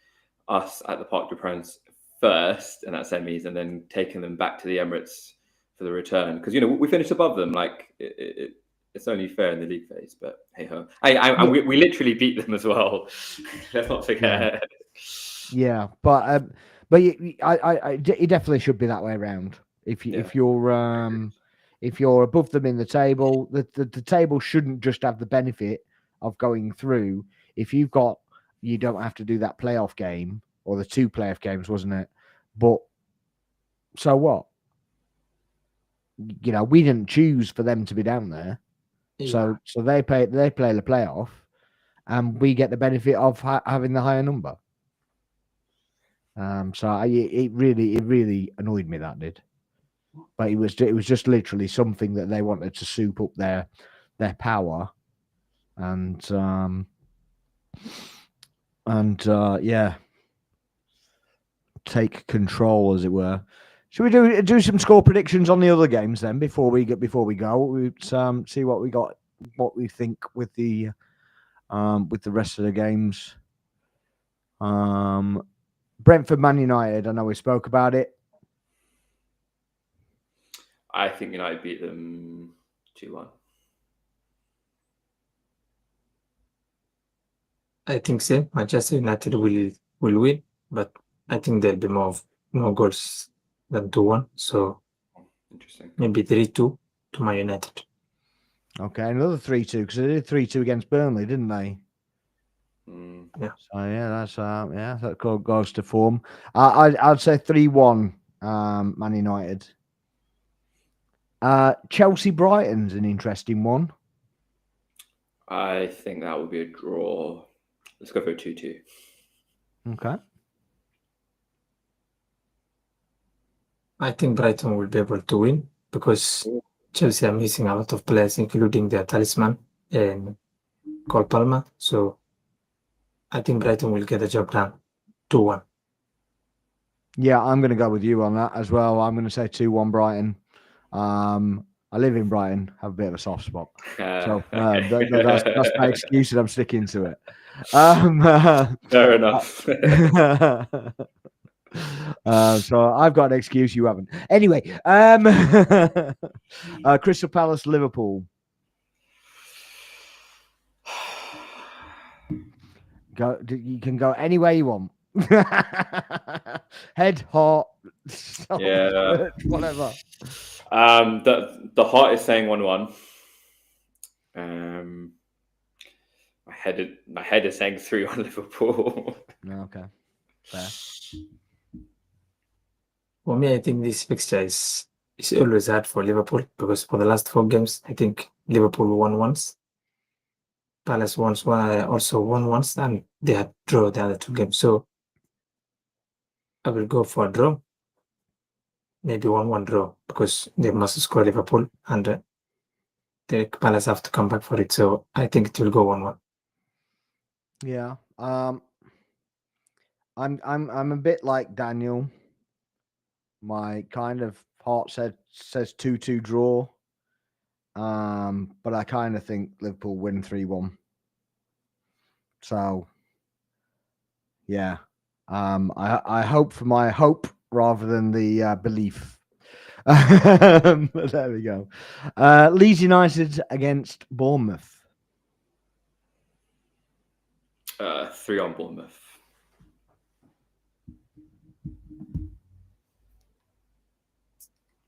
us at the Parc des Princes first in that semis, and then taking them back to the Emirates for the return, because we finished above them. Like it's only fair in the league phase, but hey ho. And we literally beat them as well. Let's not forget. Yeah, but it definitely should be that way around. If you're above them in the table, the table shouldn't just have the benefit of going through. If you don't have to do that playoff game, or the 2 playoff games, wasn't it? But so what? We didn't choose for them to be down there. Yeah. So they play the playoff, and we get the benefit of having the higher number. So it really annoyed me, that did. But it was just literally something that they wanted to soup up their power, and yeah, take control, as it were. Should we do some score predictions on the other games then before we go? We see what we got, what we think with the rest of the games. Brentford, Man United. I know we spoke about it. I think United beat them 2-1. I think same. Manchester United will win, but I think there'll be more goals than 2-1. So Interesting. maybe 3-2 to Man United. Okay, another 3-2, because they did 3-2 against Burnley, didn't they? Yeah. So yeah, that's that goes to form. I'd say 3-1, Man United. Chelsea Brighton's an interesting one. I think that would be a draw. Let's go for a 2-2. Okay. I think Brighton will be able to win because Chelsea are missing a lot of players, including their talisman and Cole Palmer. So I think Brighton will get the job done. 2-1. Yeah, I'm going to go with you on that as well. I'm going to say 2-1 Brighton. I live in Brighton, have a bit of a soft spot. So that's my excuse, and I'm sticking to it. Fair enough. So I've got an excuse, you haven't. Anyway, Crystal Palace, Liverpool. You can go any way you want. Head, heart, yeah, whatever. The heart is saying 1-1. My head is saying 3-1 Liverpool. Okay, fair. For me, I think this fixture is always hard for Liverpool because for the last 4 games, I think Liverpool won once. Palace also won once, and they had drawn the other 2 games. So I will go for a draw. Maybe 1-1 draw because they must score Liverpool, and the Palace have to come back for it. So I think it will go 1-1. Yeah. I'm a bit like Daniel. My kind of heart says 2-2 draw. But I kind of think Liverpool win 3-1. So yeah. I hope for my hope rather than the belief. But there we go. Leeds United against Bournemouth. 3-1 Bournemouth.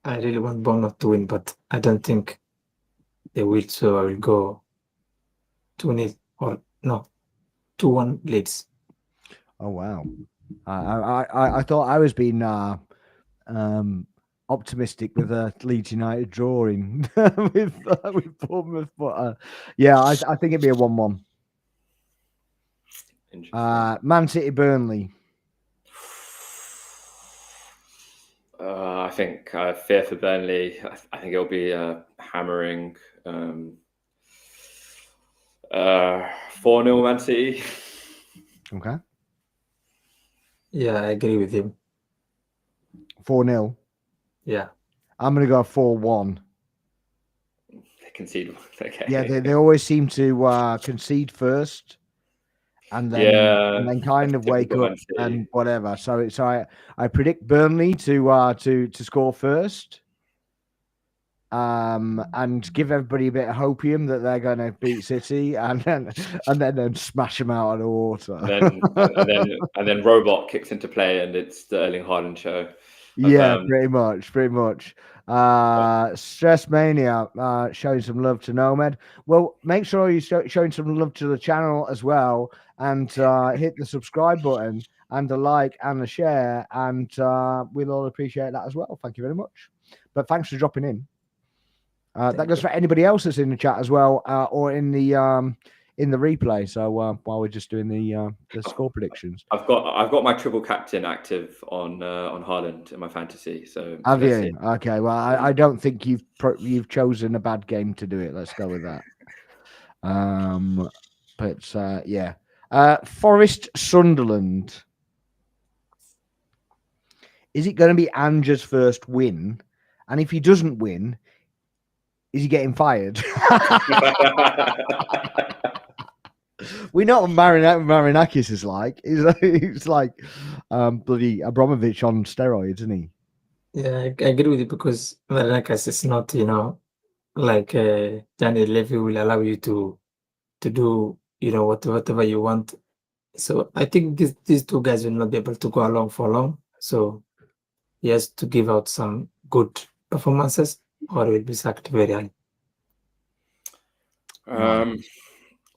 I really want Bournemouth to win, but I don't think they will. So I will go 2-0 or no, 2-1 Leeds. Oh wow! I thought I was being optimistic with a Leeds United drawing with Bournemouth, but yeah, I think it'd be a 1-1. Man City Burnley. I think I fear for Burnley. I think it'll be hammering. 4-0 Man City. Okay. Yeah, I agree with him. 4-0. Yeah. I'm going to go 4-1. They concede. Okay. Yeah, they always seem to concede first, and then kind that's of wake typical up Man City. and whatever. So I predict Burnley to score first. And give everybody a bit of hopium that they're going to beat City, and then smash them out of the water. and then Robot kicks into play, and it's the Erling Haaland show. Yeah, pretty much. Stress Mania showing some love to Nomad. Well, make sure you're showing some love to the channel as well, and hit the subscribe button and a like and a share, and we'll all appreciate that as well. Thank you very much. But thanks for dropping in. That goes for anybody else that's in the chat as well, or in the replay. So while we're just doing the score predictions, I've got my triple captain active on Haaland in my fantasy. So have you? Okay. Well, I don't think you've chosen a bad game to do it. Let's go with that. But yeah, Forest Sunderland. Is it going to be Ange's first win? And if he doesn't win, is he getting fired? We know what Marinakis is like. He's like bloody Abramovich on steroids, isn't he? Yeah, I agree with you because Marinakis is not, like Daniel Levy will allow you to do, whatever you want. So I think these two guys will not be able to go along for long. So he has to give out some good performances, or he will be sacked very high.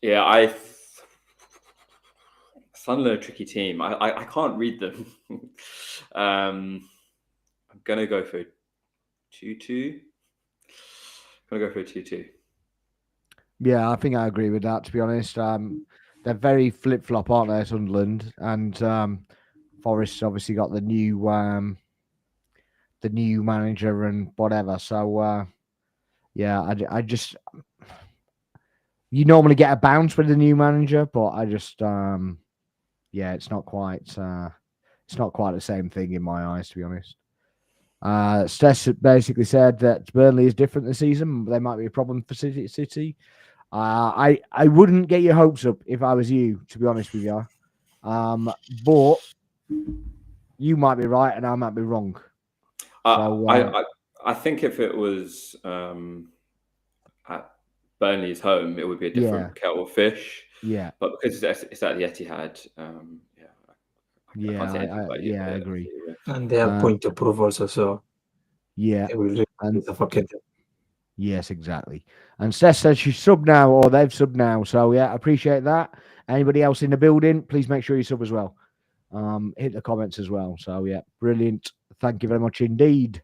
Yeah, Sunderland a tricky team. I can't read them. I'm gonna go for 2-2. I'm gonna go for a 2-2. Yeah, I think I agree with that. To be honest, they're very flip flop, aren't they, Sunderland? And Forest's obviously got the new manager and whatever. So yeah, I just you normally get a bounce with the new manager, but I just yeah, it's not quite the same thing in my eyes, to be honest. Stess basically said that Burnley is different this season. They might be a problem for City. I wouldn't get your hopes up if I was you, to be honest with you. But you might be right and I might be wrong. I think if it was at Burnley's home, it would be a different kettle of fish. Yeah. But because it's at the Etihad, I agree. And they have point to prove also, so yeah. they will really suffocate them. Yes, exactly. And Steph says she's sub now, or they've sub now. So yeah, I appreciate that. Anybody else in the building, please make sure you sub as well. Hit the comments as well. So yeah, brilliant. Thank you very much indeed.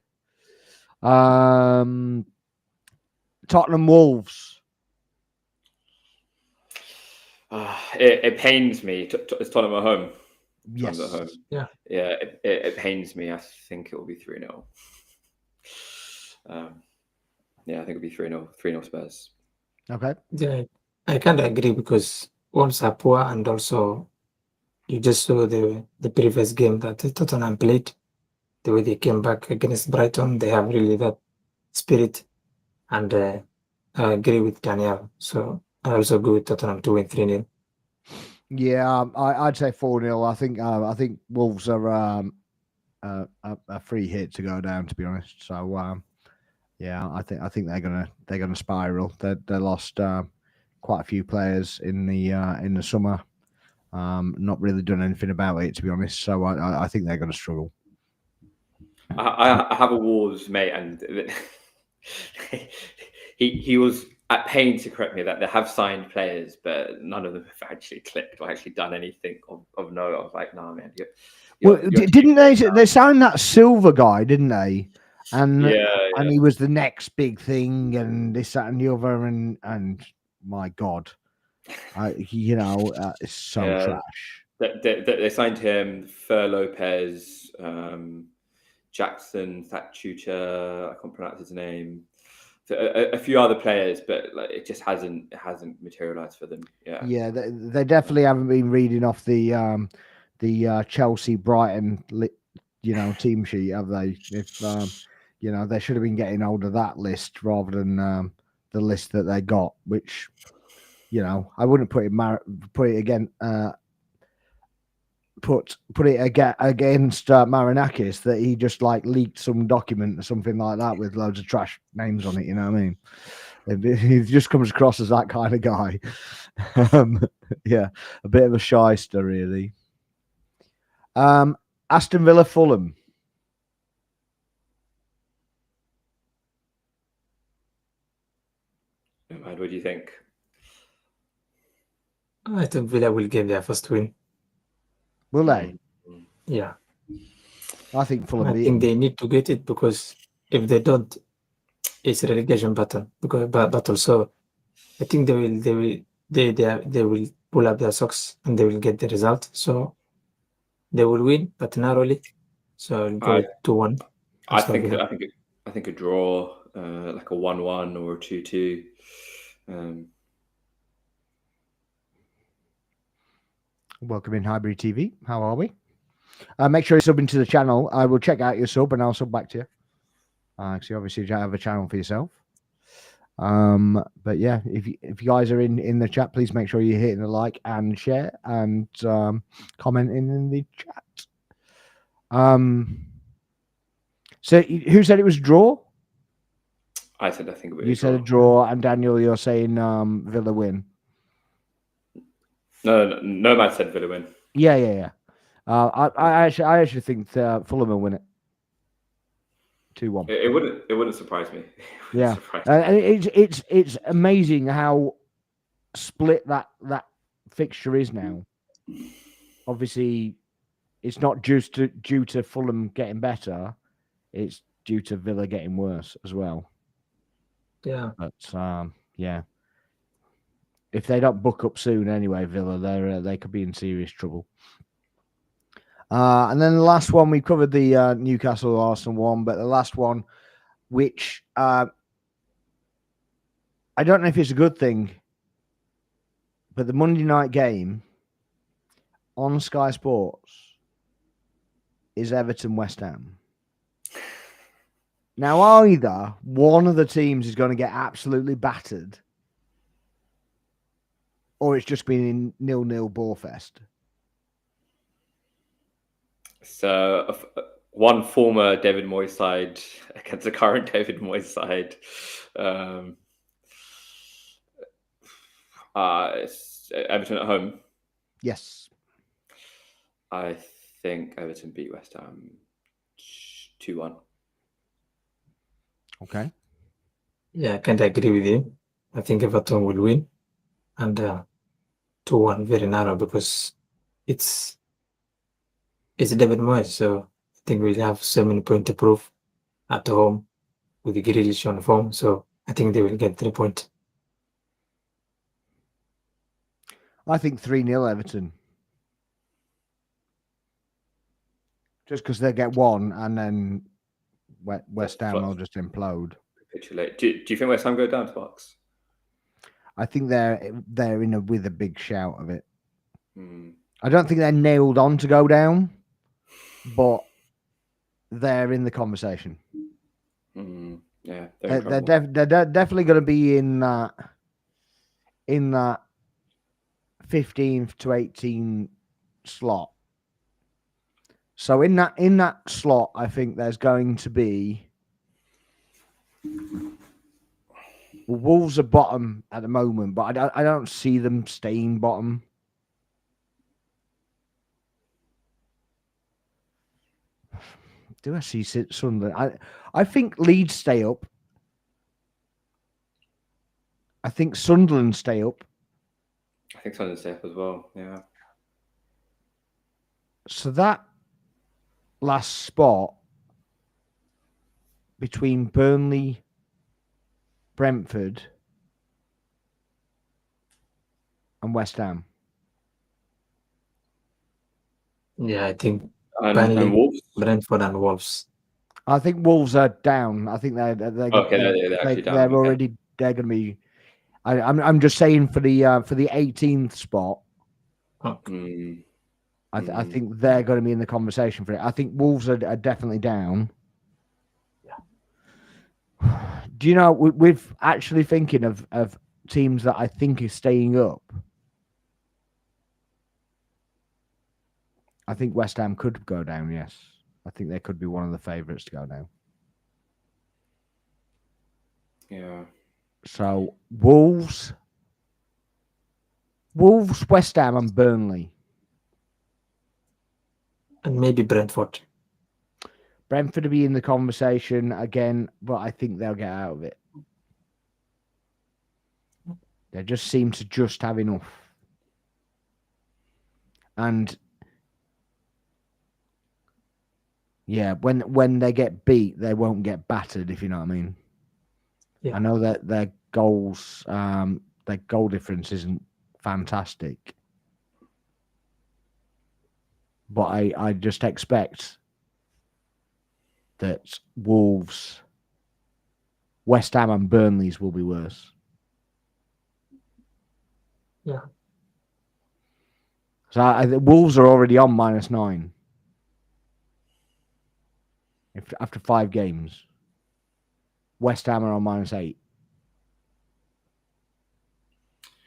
Tottenham Wolves. It pains me. It's Tottenham at home. Yes. At home. Yeah. Yeah. It pains me. I think it will be 3-0. Yeah, I think it'll be 3-0. 3-0 Spurs. Okay. Yeah, I kind of agree because Wolves are poor, and also you just saw the previous game that Tottenham played. The way they came back against Brighton, they have really that spirit, and I agree with Daniel. So I also go with Tottenham to win 3-0. Yeah, I'd say 4-0. I think Wolves are a free hit to go down, to be honest. So yeah, I think they're gonna spiral. They lost quite a few players in the summer. Not really done anything about it, to be honest. So I think they're gonna struggle. I have a Wolves mate, and he was at pains to correct me that they have signed players, but none of them have actually clicked or actually done anything of note. I was like, nah, man. Didn't they sign that Silver guy, didn't they? And and he was the next big thing, and this, that, and the other, and my God, it's so trash. They signed him, Fer Lopez, Jackson Thatchucha, I can't pronounce his name. A few other players, but it just hasn't materialized for them. Yeah, they definitely haven't been reading off the Chelsea Brighton team sheet, have they? You know, they should have been getting hold of that list rather than the list that they got, which, you know, I wouldn't put it again. Put it against Marinakis that he just like leaked some document or something like that with loads of trash names on it. You know what I mean? He just comes across as that kind of guy. Yeah, a bit of a shyster, really. Aston Villa, Fulham. What do you think? I think Villa will get their first win. Will they? Yeah. I think Fulham I beat think them. they need to get it, because if they don't, it's a relegation battle. Battle. So I think they will pull up their socks and they will get the result. So they will win, but narrowly. So I'll go 2-1. I think a draw, like a 1-1 or a 2-2. Welcome in Highbury TV. How are we? Make sure you sub into the channel. I will check out your sub and I'll sub back to you. So you obviously have a channel for yourself. But yeah, if you guys are in the chat, please make sure you're hitting the like and share and commenting in the chat. So who said it was draw? I think it was. You said a draw, and Daniel, you're saying Villa win. No man said Villa win. Yeah. I actually think Fulham will win it. 2-1. It wouldn't surprise me. Yeah, and it's amazing how split that fixture is now. Obviously, it's not just due to Fulham getting better; it's due to Villa getting worse as well. Yeah, but yeah, if they don't book up soon, anyway, Villa they could be in serious trouble. And then the last one, we covered the Newcastle Arsenal one, but the last one, which I don't know if it's a good thing, but the Monday night game on Sky Sports is Everton West Ham. Now, either one of the teams is going to get absolutely battered, or it's just been in 0-0 ball fest. So one former David Moyes side against the current David Moyes side. It's Everton at home. Yes. I think Everton beat West Ham 2-1. Okay. Yeah, I can't agree with you. I think Everton will win, and 2-1 very narrow, because it's David Moyes, so I think we'll have so many points to prove at home with the Grealish on form. So I think they will get 3 points. I think 3-0 Everton. Just because they get one and then West Ham will just implode. Capitulate. Do you think West Ham go down to box? I think they're with a big shout of it. I don't think they're nailed on to go down, but they're in the conversation. Yeah, they're definitely going to be in that 15th to 18 slot. So in that slot, I think there's going to be Wolves are bottom at the moment, but I don't see them staying bottom. Do I see Sunderland? I think Leeds stay up. I think Sunderland stay up. I think Sunderland stay up as well. Yeah. So that last spot between Burnley, Brentford, and West Ham. Yeah, I think and Wolves? Brentford and Wolves. I think Wolves are down. I think they're actually down. They're already. They're going to be. I'm just saying for the 18th spot. Okay. I think they're going to be in the conversation for it. I think Wolves are definitely down. Yeah. Do you know we've actually thinking of teams that I think is staying up. I think West Ham could go down. Yes, I think they could be one of the favourites to go down. Yeah. So Wolves, West Ham, and Burnley. And maybe Brentford. Brentford will be in the conversation again, but I think they'll get out of it. They just seem to just have enough. And yeah, when they get beat, they won't get battered, if you know what I mean. Yeah. I know that their goals, their goal difference isn't fantastic. But I just expect that Wolves, West Ham and Burnley's will be worse. Yeah. So the Wolves are already on -9 after 5 games. West Ham are on -8.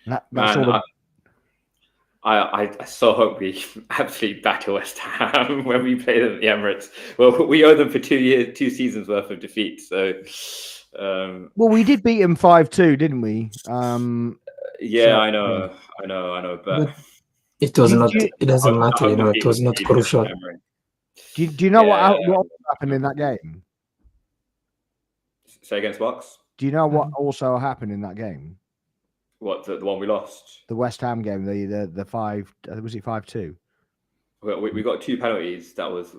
That's Man, all. I so hope we absolutely batter West Ham when we play them at the Emirates. Well, we owe them for 2 seasons worth of defeat. So, Well, we did beat them 5-2, didn't we? yeah, So, I know, but It was not. you- It doesn't I matter. hope the It was people not see this crucial. memory. do you know Yeah. what happened in that game? Say against Box? Do you know what also happened in that game? What, the one we lost? The West Ham game, the 5, was it 5-2? We got 2 penalties. That was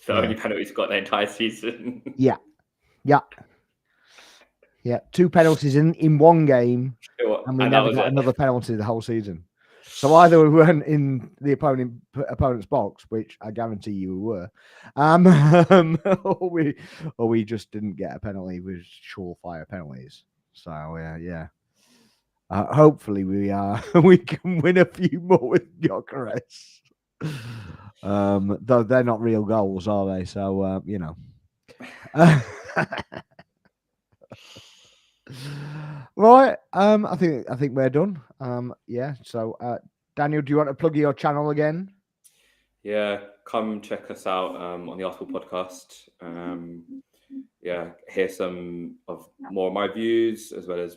the only penalties we got the entire season. Yeah. 2 penalties in one game, and we never got another penalty the whole season. So either we weren't in the opponent's box, which I guarantee you we were, or we just didn't get a penalty with surefire penalties. So yeah. Hopefully we can win a few more with Gyökeres. Though they're not real goals, are they? So you know. Right. I think we're done. Yeah. So Daniel, do you want to plug your channel again? Yeah, come check us out on the Arsenal podcast. Yeah, hear some of more of my views as well as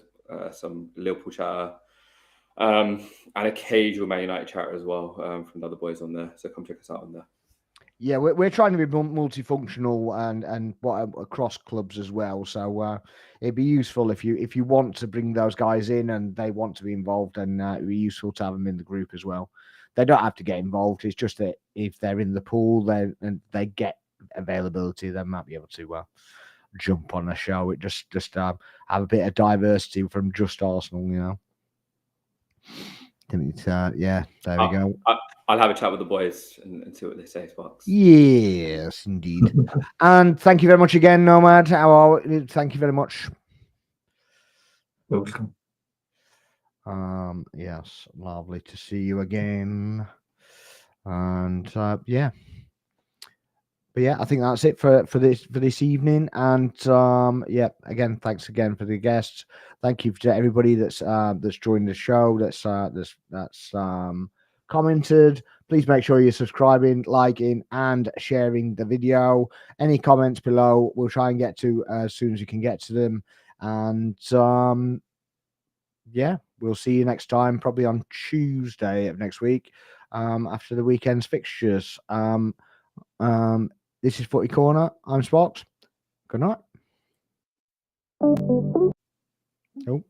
some Liverpool chatter, and occasional Man United chatter as well from the other boys on there. So come check us out on there. Yeah, we're trying to be multifunctional and across clubs as well. So it'd be useful if you want to bring those guys in and they want to be involved, and it'd be useful to have them in the group as well. They don't have to get involved. It's just that if they're in the pool, and they get availability, they might be able to jump on a show. It just have a bit of diversity from just Arsenal, you know. Yeah, there we go. I'll have a chat with the boys and see what they say, Sparks. Yes, indeed. And thank you very much again, Nomad. Thank you very much. You're welcome. Yes, lovely to see you again. And yeah. But yeah, I think that's it for this evening. And yeah, again, thanks again for the guests. Thank you to everybody that's joined the show, that's commented. Please make sure you're subscribing, liking, and sharing the video. Any comments below, we'll try and get to as soon as you can get to them. And yeah, we'll see you next time, probably on Tuesday of next week, after the weekend's fixtures. This is Footy Corner. I'm Sparks. Good night. Oh.